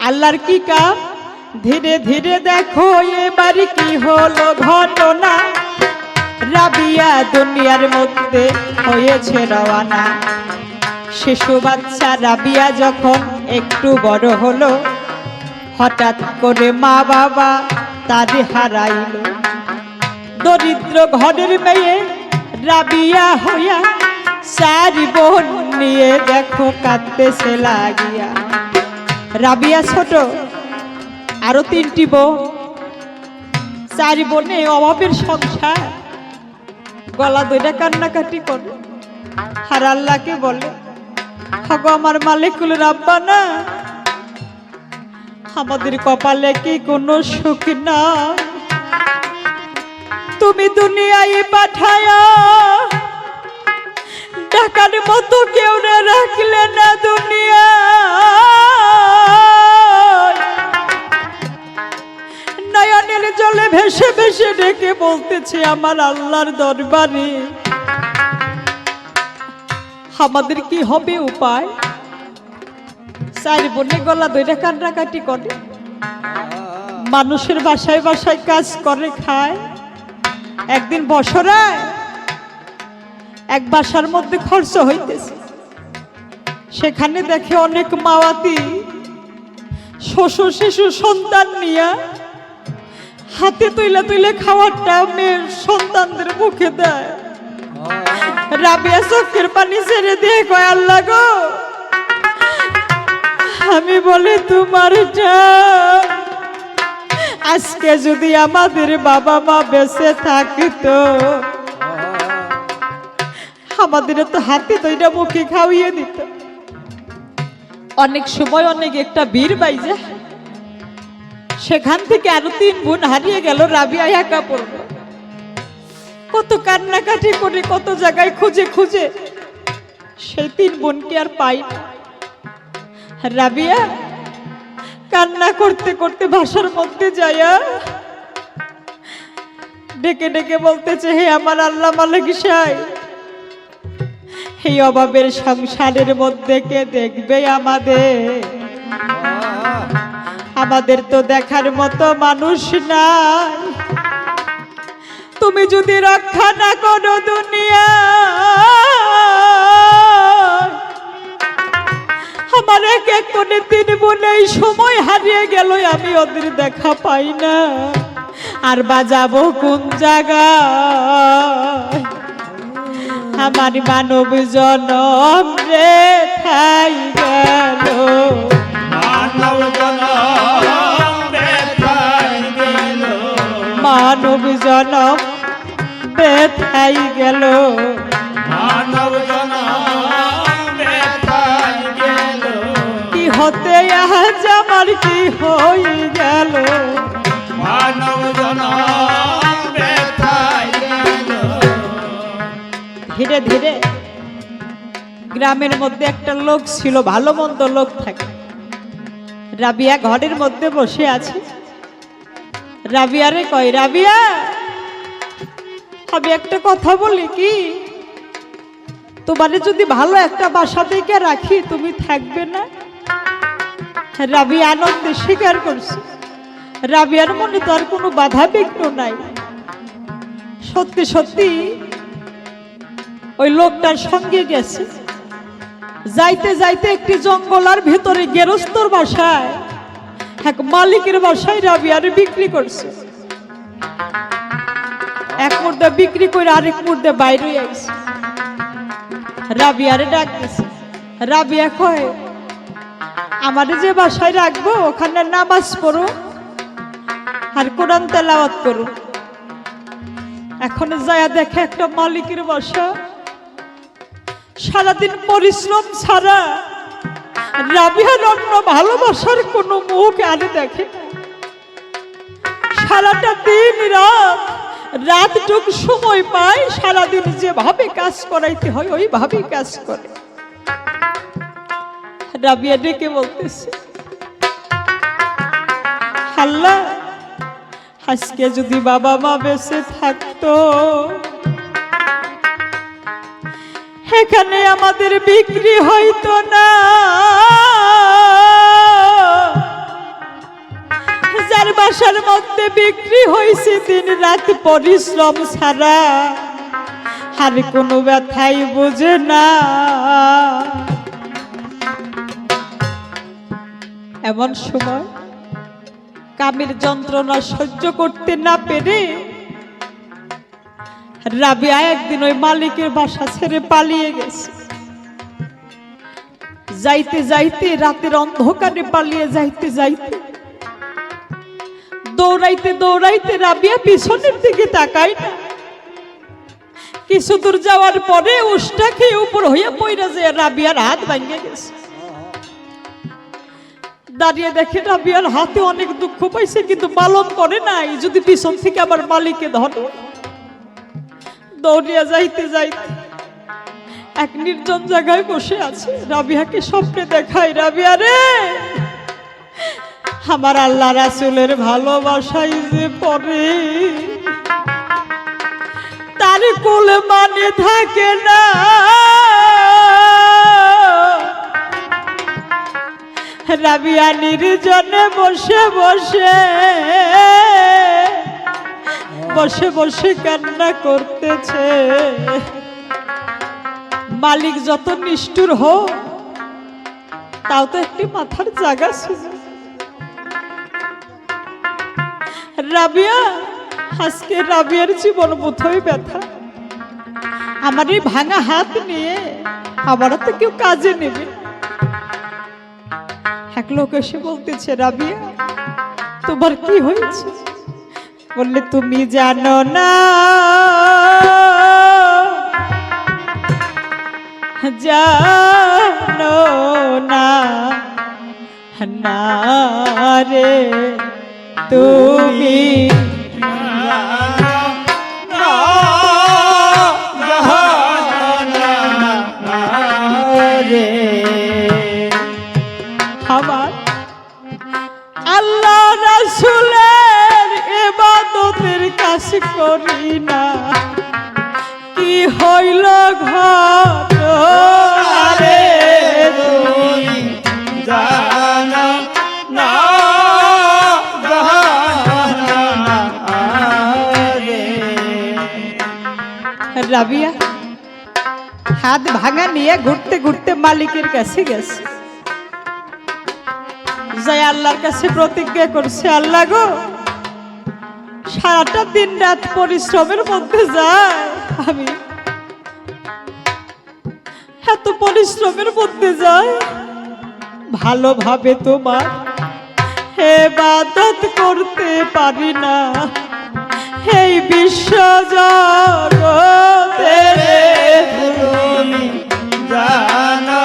আল্লাহর কি কাম, ধীরে ধীরে দেখো এবার কি হলো ঘটনা, রাবিয়া দুনিয়ার মধ্যে হয়েছে রওয়ানা। শিশু বাচ্চা রাবিয়া যখন একটু বড় হলো, হঠাৎ করে মা বাবা তারে হারাইল। দরিদ্র ঘরের মেয়ে রাবিয়া হইয়া 4 বোন নিয়ে দেখো কাঁদতেছে লাগিয়া। রাবিয়া ছোট, আরো 3টি বোন, 4 বোনে অভাবের সংসার, গলা ধরে কান্নাকাটি করে। আর আল্লাহকে বলে, হগো আমার মালিকুল রাব্বানা, আমাদের কপালে কি কোনো সুখ না, তুমি দুনিয়ায় পাঠায়া টাকার মতো কেউ না রাখলে না দুনিয়া। নয়নের জলে ভেসে ভেসে ডেকে বলতেছে আমার আল্লাহর দরবারে, আমাদের কি হবে উপায়? 4 বোনে গলা ধরে কান্নাকাটি করে। মানুষের বাসায় বাসায় কাজ করে খায়। একদিন বছরায় এক বাসার মধ্যে খরচ হইতেছে, সেখানে দেখে অনেক মাওয়াতি শ্বশুর শিশু সন্তান নিয়া হাতে তুইলা তুইলে খাওয়ারটা মেয়ের সন্তানদের মুখে দেয়। রাবিয়া চোখের পানি ছেড়ে দিয়ে কয়, আল্লাহ গো, আমি বলি তোমার আজকে যদি আমাদের বাবা মা বেঁচে থাকতো, আমাদের তো হাতে তৈরা মুখে খাওয়িয়ে দিত। অনেক সময় অনেক একটা বীর বাইজা, সেখান থেকে আরো 3 বোন হারিয়ে গেল। রাবিয়া একা পড়ল। কত কান্নাকাটি করে, কত জায়গায় খুঁজে খুঁজে সেই 3 বোনকে আর পাই না। রাবিয়া কান্না করতে করতে ভাষার মধ্যে যায়া ডেকে ডেকে বলতেছে, হে আমার আল্লাহ মালিক সাহেব, এই অভাবের সংসারের মধ্যে কে দেখবে আমাদের তো দেখার মতো মানুষ নাই। তুমি যদি রক্ষা না করো দুনিয়া, আমার এক এক করে 3 বোন এই সময় হারিয়ে গেল, আমি ওদের দেখা পাই না। আর বাজাবো কোন জায়গায়? আমার মানব জনম রে থাই গেল, মানব জনম ব্যথায় গেল, মানব জনম ব্যথাই গেল, মানব জনম ব্যথায় গেল, কি হতে আজ আমার কি হয়ে গেল, মানব জনম ব্যথায় গেল। ধীরে ধীরে গ্রামের মধ্যে একটা লোক ছিল, ভালো মন্দ লোক থাকে। রাবিয়া ঘরের মধ্যে বসে আছে। রাবিয়ারে কয়, রাবিয়া আমি একটা কথা বলি কি, তোমারে যদি ভালো একটা বাসা থেকে রাখি তুমি থাকবে না? রাবিয়া আনন্দে স্বীকার করছে। রাবিয়ার মনে তো আর কোনো বাধা বিঘ্ন নাই। সত্যি সত্যি ওই লোকটার সঙ্গে গেছে। যাইতে যাইতে একটি জঙ্গলার ভিতরে গেরস্তর বাসায় এক মালিকের বাসায় রাবিয়ারে বিক্রি করছে। এক মুর্দা বিক্রি করে আরেক মুর্দা বাইরে আইছে। রাবিয়ারে ডাক দিছে। রাবিয়া কয়, আমারে যে বাসায় রাখবো ওখানে নামাজ পড়ো আর কোরআন তেলাওয়াত করো। এখন যায় দেখে একটা মালিকের বাসা, সারাদিন পরিশ্রম ছাড়া রাবিয়ার অন্য ভালোবাসার কোনো মুখ আরে দেখে না। সারাটা দিন রাতটুক সময় পায়, সারাদিন যেভাবে কাজ করাইতে হয় ওইভাবেই কাজ করে। রাবিয়া ডেকে বলতেছে, আল্লাহ, আজকে যদি বাবা মা বেঁচে থাকতো এখানে আমাদের বিক্রি হইতো না। যার বাসার মধ্যে বিক্রি হয়েছে দিন রাত পরিশ্রম ছাড়া আর কোনো ব্যথাই বোঝে না। এমন সময় কামের যন্ত্রণা সহ্য করতে না পেরে রাবিয়া একদিন ওই মালিকের বাসা ছেড়ে পালিয়ে গেছে। যাইতে যাইতে রাতের অন্ধকারে পালিয়ে যাইতে যাইতে দৌড়াইতে দৌড়াইতে রাবিয়া পিছনের দিকে তাকায় না। কিছু দূর যাওয়ার পরে উষ্টা খেয়ে উপর হইয়া পইরা যায় রাবিয়ার হাত ভাঙে গেছে। দাঁড়িয়ে দেখে রাবিয়ার হাতে অনেক দুঃখ পাইছে, কিন্তু পালন করে নাই যদি পিছন থেকে আবার মালিকে ধরে। দৌড়িয়া যাইতে যাইতে এক নির্জন জায়গায় বসে আছে। রাবিয়াকে স্বপ্নে দেখায়, রাবিয়া রে, আমার আল্লাহ রাসূলের ভালোবাসায় যে পড়ে তার কোলে মানে থাকে না। রাবিয়া নির্জনে বসে বসে বসে বসে কান্না করতেছে। মালিক যত নিষ্ঠুর হোক তাও তো একটি মাথার জায়গা ছিল। রাবিয়া, আজকে রাবিয়ার জীবন বোধহয় ব্যথা। আমার এই ভাঙা হাত নিয়ে আবারও তো কেউ কাজে নেবে। এক লোক এসে বলতেছে, রাবিয়া, তোমার কি হয়েছে? বললে, তুমি জানো না, জানো না, না রে তুমি আমার আল্লাহ রাসূলের ইবাদতের কাজ করি না, কি হইল ঘটনা রে তুমি জানো না, রাবিয়া হাত ভাঙা নিয়ে ঘুরতে ঘুরতে মালিকের কাছে গেছে। যাই আল্লাহর কাছে প্রতিজ্ঞা করছে, আল্লাহ গো, সারাটা দিন রাত পরিশ্রমের মধ্যে যায়, আমি এত পরিশ্রমের মধ্যে যায় ভালোভাবে তোমার ইবাদত করতে পারি না। এই বিশ্ব জগতে তুমি জানো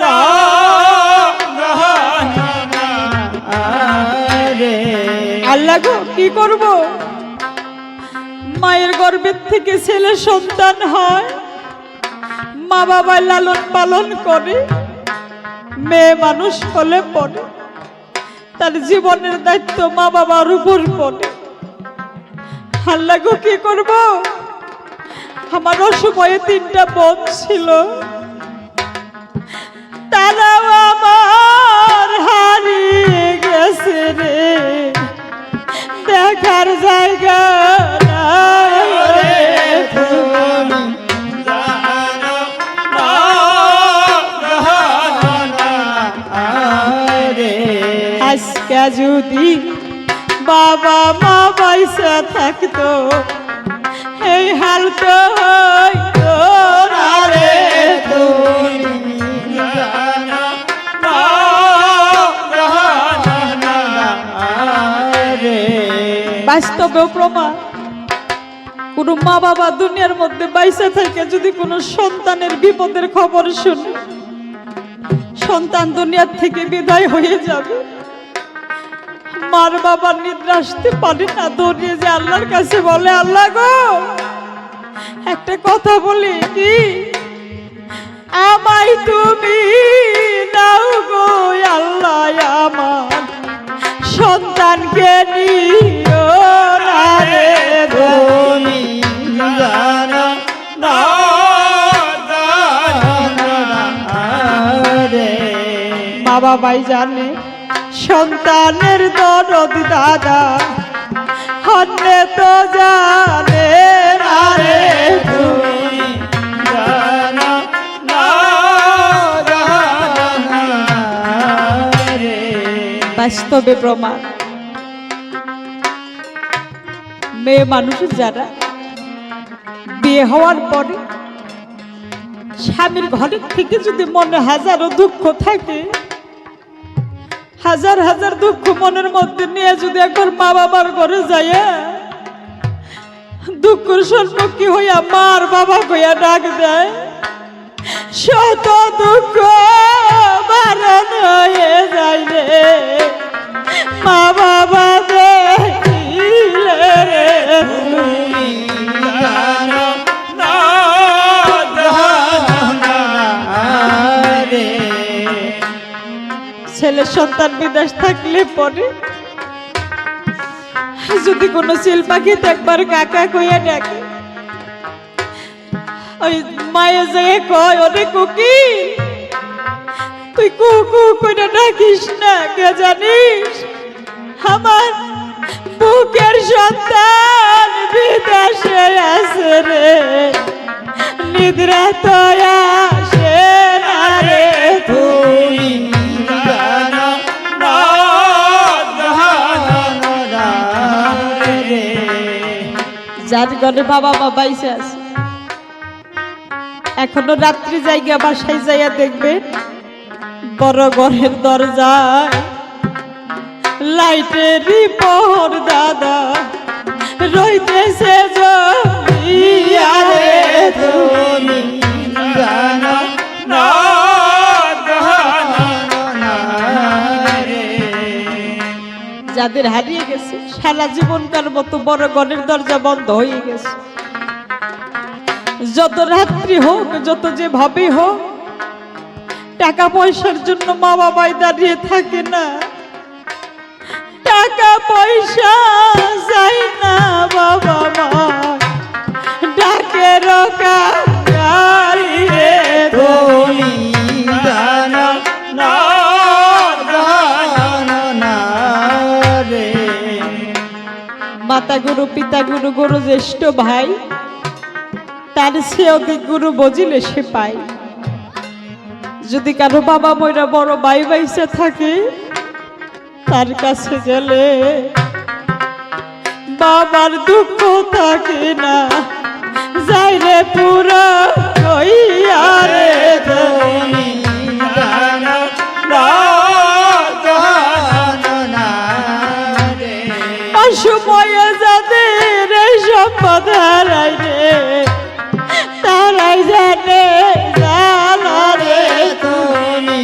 না, আল্লাহ গো, কি করব? মায়ের গর্ভের থেকে ছেলে সন্তান হয়, মা বাবা লালন পালন করে, মেয়ে মানুষ হলে পড়ে, তার জীবনের দায়িত্ব মা বাবার উপর পড়ে। আল্লাহ গো, কি করব? আমার অসময়ে 3টা বোন ছিল, তারাও আমার হারিয়ে গেছে রে, দেখার জায়গা নাই রে। তুমি জানো না, আজকে যদি বাবা মা বাইসা থাকতো এই হাল তো হইতো না রে তুমি জানো না জানো না রে বাস্তবেও প্রমাণ কোন মা বাবা দুনিয়ার মধ্যে বাইসা থেকে যদি কোনো সন্তানের বিপদের খবর শুনে সন্তান দুনিয়ার থেকে বিদায় হয়ে যাবে মার বাবার নিদ্রা আসতে পারে না দৌড়িয়ে যে আল্লাহর কাছে বলে আল্লাহ গো একটা কথা বলি কি আমায় তুমি দাও গো আল্লাহ আমার সন্তানকে নিও না রে তুমি জানো না জানো না রে মা বাবাই জানে সন্তানের দরদ দাদা হন্যে তো জানে না রে তুমি জানো না জানো না রে বাস্তবে প্রমাণ মেয়ে মানুষ যারা বিয়ে হওয়ার পরে স্বামীর ঘরের থেকে যদি মনে হাজারো দুঃখ থাকে হাজার হাজার দুঃখ মনের মধ্যে নিয়ে যদি একবার মা বাবার ঘরে যায় দুঃখের সম্মুখী হইয়া মার বাবা কইয়া ডাক দেয় শত দুঃখ বারণ হয়ে যায় রে মা বাবা দেখিলে রে তুমি জানো না জানো না রে ছেলে সন্তান বিদেশ থাকলে পরে যদি কোনো চিল পাখি একবার কাকা কইয়া ডাকে ওই মায়ে যেয়ে কয় ওরে কুকি তুই কু কু কইরা ডাকিস না কে জানিস আমার বুকের সন্তান বিদেশে আছে রে নিদ্রা তো আসে না রে তুমি জানো না জানো না রে যার ঘরে বাবা মা বাইসে আছে এখনো রাত্রি জায়গা বাসায় যাইয়া দেখবে বড় ঘরের দরজায় লাইটেরই পহর দাদা রইতেছে জমিয়া রে তুমি জানো না জানো না রে যাদের হারিয়ে গেছে সারা জীবনকার মতো বড় ঘরের দরজা বন্ধ হয়ে গেছে যত রাত্রি হোক যত যে ভাবে হোক টাকা পয়সার জন্য মা বাবাই দাঁড়িয়ে থাকে না টাকা পয়সা চাই না বাবা মা ডাকে রকারি রে তুমি জানো না জানো না রে মাতা গুরু পিতা গুরু গুরু জ্যেষ্ঠ ভাই তার সে অধিক গুরু বজিলে সে পায় যদি কারো বাবা ময়রা বড় ভাই বাইসে থাকে তার কাছে গেলে বাবার দুঃখ থাকে না যাই রে পুরা কইয়া রে তুমি জানো না জানো না রে অসময়ে যাদের এই সম্পদ হারাই রে তারাই জানে জানা রে তুমি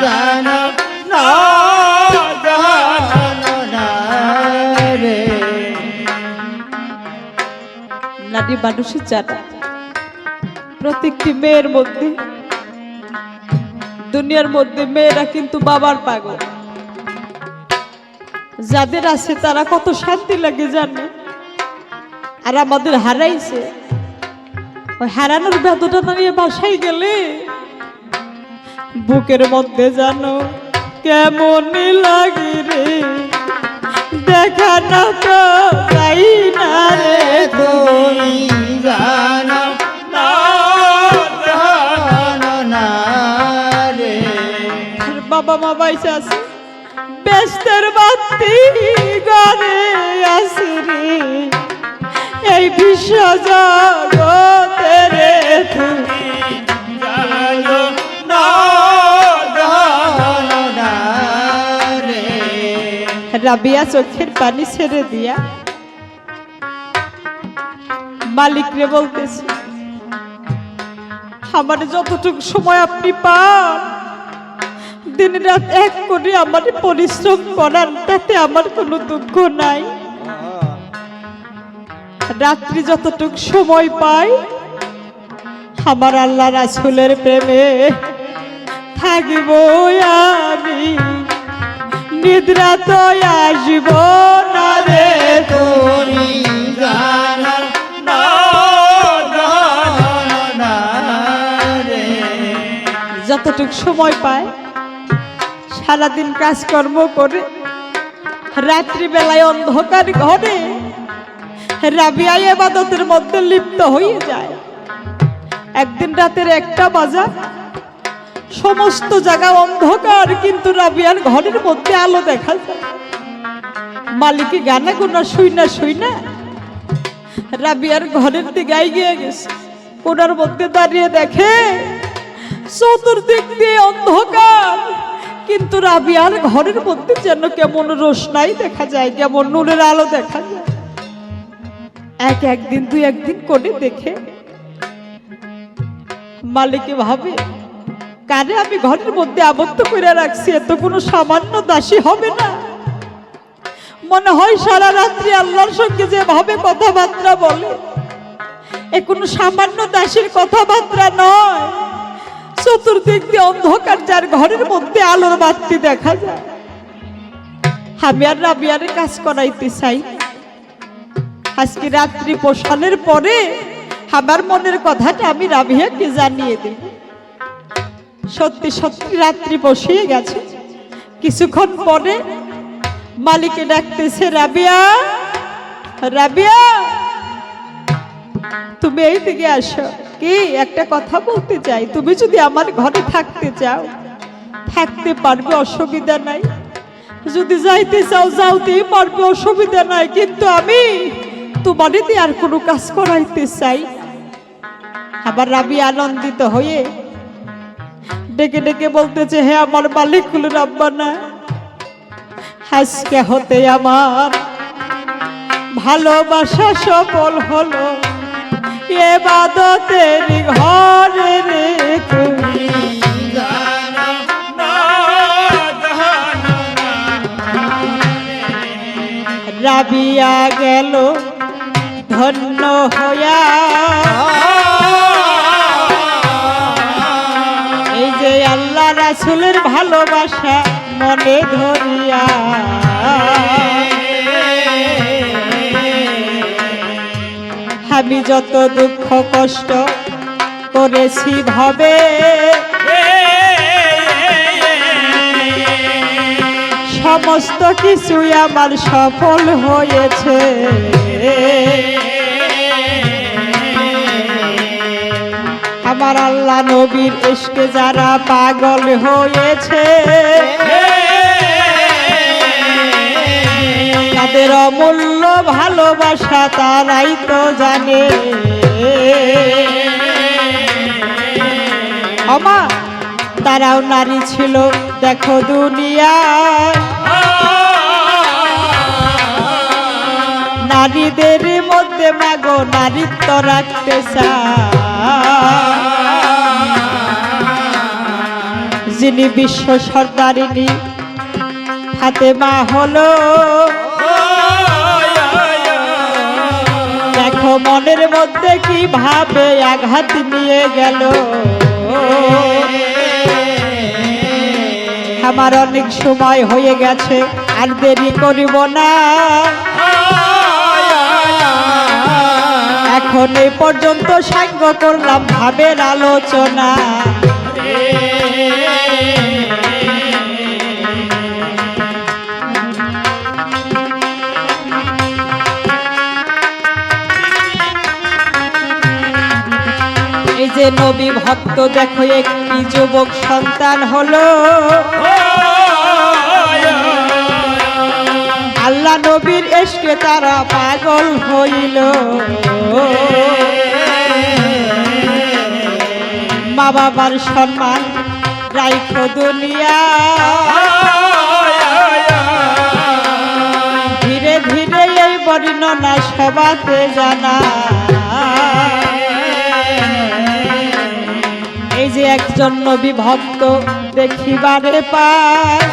জানো না জানো না রে নারী মানুষের জানা প্রত্যেকটি মেয়ের মধ্যে দুনিয়ার মধ্যে মেয়েরা কিন্তু বাবার পাগল যাদের আছে তারা কত শান্তি লাগে জানে আর আমাদের হারাইছে ওই হারানোর বেদনা নিয়ে বাসায় গেলে বুকের মধ্যে জানো কেমন লাগে রে দেখা না তো যাই না রে তুমি জানো না জানো না রে আর বাবা মা বাইসে আছে ব্যস্তের বাতি ঘরে আসিরে এই বিশ্ব জগতে রে তুমি জানো না জানো না রে রাবিয়া চোখের পানি ছেড়ে দিয়া মালিক রে বলতেছে, আমার যতটুকু সময় আপনি পান দিন রাত এক করে আমার পরিশ্রম করার, তাতে আমার কোনো দুঃখ নাই। রাত্রি যতটুকু সময় পাই আমার আল্লাহ রাসূলের প্রেমে থাকিব আমি, নিদ্রা তো আসব না রে তুমি জানো না জানো না রে যতটুকু সময় পায় সারাদিন কাজকর্ম করে রাত্রিবেলায় অন্ধকার ঘরে রাবিয়া ইবাদতের মধ্যে লিপ্ত হয়ে যায়। একদিন রাতের 1টা বাজা, সমস্ত জায়গা অন্ধকার, কিন্তু রাবিয়ার ঘরের মধ্যে আলো দেখা যায়। মালিকে গানা গুনা শুই না রাবিয়ার ঘরের দিকে এগিয়ে গেছে। কোনার মধ্যে দাঁড়িয়ে দেখে চতুর্দিক দিয়ে অন্ধকার, কিন্তু রাবিয়ার ঘরের মধ্যে যেন কেমন রোশনাই দেখা যায়, কেমন নূরের আলো দেখা যায়। একদিন 2 একদিন করে দেখে মালিকে ভাবে, কারে আমি ঘরের মধ্যে আবদ্ধ করে রাখছি, এত কোনো সামান্য দাসী হবে না। মনে হয় সারা রাত্রি আল্লাহর সঙ্গে যেভাবে কথাবার্তা বলে এ কোনো সামান্য দাসীর কথাবার্তা নয়। চতুর্দিক দিয়ে অন্ধকার, যার ঘরের মধ্যে আলোর বাতি দেখা যায়। আমি আর রাবিয়ারে কাজ করাইতে চাই। আজকে রাত্রি পোষানোর পরে আমার মনের কথাটা আমি রাবিয়াকে জানিয়ে দেব। সত্যি সত্যি রাত্রি বসিয়ে গেছে। কিছুক্ষণ পরে মালিকে ডাকতেছে, রাবিয়া রাবিয়া তুমি এই দিকে আসো। কি একটা কথা বলতে চাই, তুমি যদি আমার ঘরে থাকতে চাও থাকতে পারবে, অসুবিধা নাই। যদি যাইতে চাও যাওতেই পারবে, অসুবিধা নাই। কিন্তু আমি তোমার দিয়ে আর কোনো কাজ করাইতে চাই। আবার রাবিয়া আনন্দিত হয়ে ডেকে ডেকে বলতেছে, হে আমার মালিক হলো রাব্বানা, আজকে হতে আমার ভালোবাসা সফল হলো, ইবাদতের ঘরে রে তুমি জানো না জানো না রাবিয়া গেল ধন্য হইয়া। এই যে আল্লাহ রাসূলের ভালোবাসা মনে ধরিয়া, আমি যত দুঃখ কষ্ট করেছি ভাবে, সমস্ত কিছুই আমার সফল হয়েছে। আমার আল্লাহ নবীর ইশকে যারা পাগল হয়েছে, তাদের অমূল্য ভালোবাসা তারাই তো জানে। আমা তারাও নারী ছিল দেখো দুনিয়ায়, নারীদের মধ্যে মাগো নারীত্ব রাখতে চায়। যিনি বিশ্ব সর্দারিনী ফাতেমা হলো, দেখো মনের মধ্যে কি ভাবে আঘাত নিয়ে গেল। আমার অনেক সময় হয়ে গেছে, আর দেরি করিব না। এখন এই পর্যন্ত সাঙ্গ করলাম ভাবের আলোচনা। এই যে নবী ভক্ত দেখো একটি যুবক সন্তান হলো, নবীর এসকে তারা পাগল হইল মা বাবার সম্মান রাইখো দুনিয়া ধীরে ধীরে এই বর্ণনা সবাতে জানা এই যে একজন নবী ভক্ত দেখিবারে পায়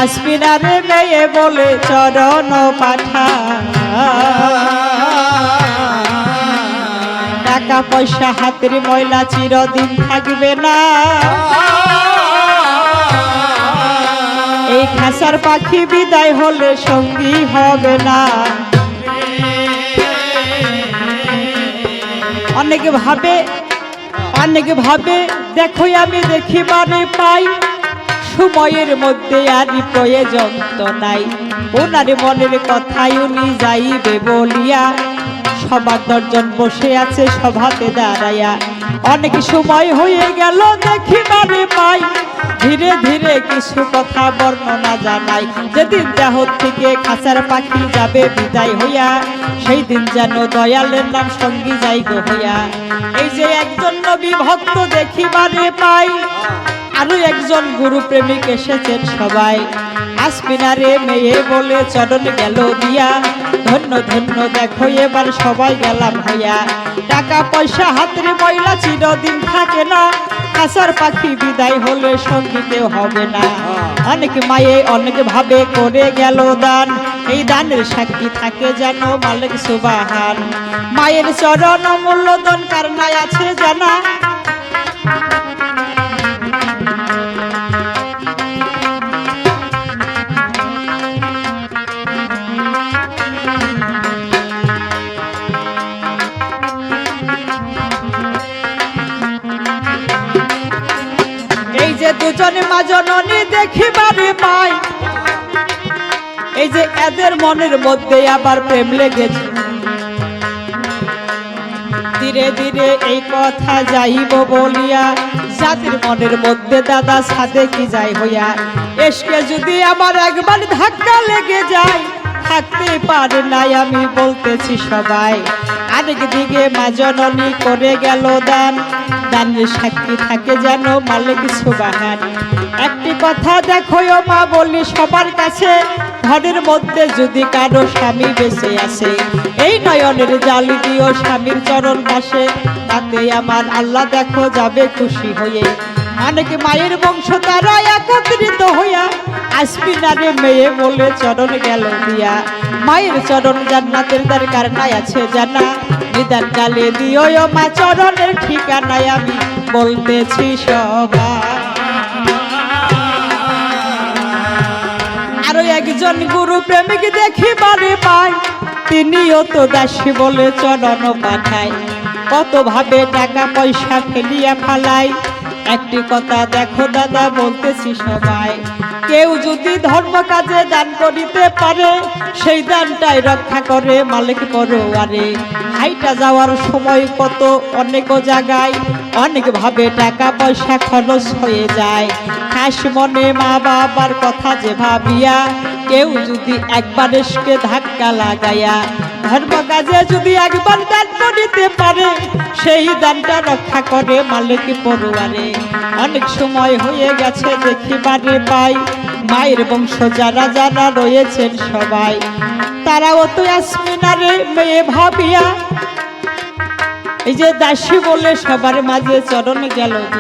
আসমিনারে মেয়ে বলে চরণ পাঠায় টাকা পয়সা হাতের ময়লা চিরদিন থাকবে না এই খাসার পাখি বিদায় হলে সঙ্গী হবে না অনেকে ভাবে দেখো আমি দেখিবারে পাই সময়ের মধ্যে আরই প্রয়োজন তো নাই ওনার মনের কথাই উনি যাইবে বলিয়া সবার দর্জন বসে আছে সভাতে দাঁড়াইয়া অনেক সময় হয়ে গেল দেখিবারে পাই ধীরে ধীরে কিছু কথা বর্ণনা জানাই যেদিন দেহ থেকে খাঁচার পাখি যাবে বিদায় হইয়া সেই দিন যেন দয়ালের নাম সঙ্গী যাই গো হইয়া এই যে একজন নবী ভক্ত দেখিবারে পাই আরো একজন গুরু প্রেমিক এসেছেন সবাই আসমিনারে মেয়ে বলে চরণ গেল দিয়া ধন্য ধন্য দেখো এবার সবাই গেলাম হইয়া টাকা পয়সা হাতের ময়লা চিরদিন থাকে না খাসার পাখি বিদায় হলে সঙ্গী কেউ হবে না অনেক মায়ে অনেক ভাবে করে গেল দান এই দানের সাক্ষী থাকে যেন মালিক সুবহান মায়ের চরণ মূল্যদান কারণায় আছে জানা এই যে দুজনে মা জননী দেখিবারে পাই এই যে এদের মনের মধ্যে আবার প্রেম লেগেছে ধীরে ধীরে এই কথা যাইব বলিয়া যাদের মনের মধ্যে দাদা সাথে কি যাই হইয়া এসকে যদি আমার একবার ধাক্কা লেগে যায় থাকতে পারে নাই আমি বলতেছি সবাই আরেক দিকে মা জননী করে গেল দান দানের সাক্ষী থাকে যেন মালিক সুবহান একটি কথা দেখো ও মা বলি সবার কাছে ঘরের মধ্যে যদি কারো স্বামী বেঁচে আসে এই নয়নের জালি দিও স্বামীর চরণ পাশে তাতে আমার আল্লাহ দেখো যাবে খুশি হয়ে অনেক মায়ের বংশ তারা একত্রিত হইয়া আসমিনারে মেয়ে বলে চরণ গেল দিয়া মায়ের চরণ জান্নাতের দরকার নাই আছে জানা নিদান কালে দিও ও মা চরণের ঠিকানায় আমি বলতেছি সবাই আরো একজন গুরু প্রেমিক দেখিবারে পাই তিনিও তো দাসী বলে চরণ পাঠায় কত ভাবে টাকা পয়সা ফেলিয়া ফালাই একটি কথা দেখো দাদা বলতেছি সবাই কেউ যদি ধর্ম কাজে দান করিতে পারে সেই দানটাই রক্ষা করে মালিক পরোয়ারে হাইটা যাওয়ার সময় কত অনেক জায়গায় অনেক ভাবে টাকা পয়সা খরচ হয়ে যায় খাস মনে মা বাবার কথা যে ভাবিয়া কেউ যদি একবার এসকে ধাক্কা লাগাইয়া ধর্ম কাজে যদি একবার দান করিতে পারে সেই দানটা রক্ষা করে মালিক পরোয়ারে অনেক সময় হয়ে গেছে দেখিবারে পাই মায়ের বংশ যারা যারা রয়েছেন সবাই তারাও তো আসমিনারে মেয়ে ভাবিয়া এই যে দাসী বলে সবার মাঝে চরণ গেল দিয়া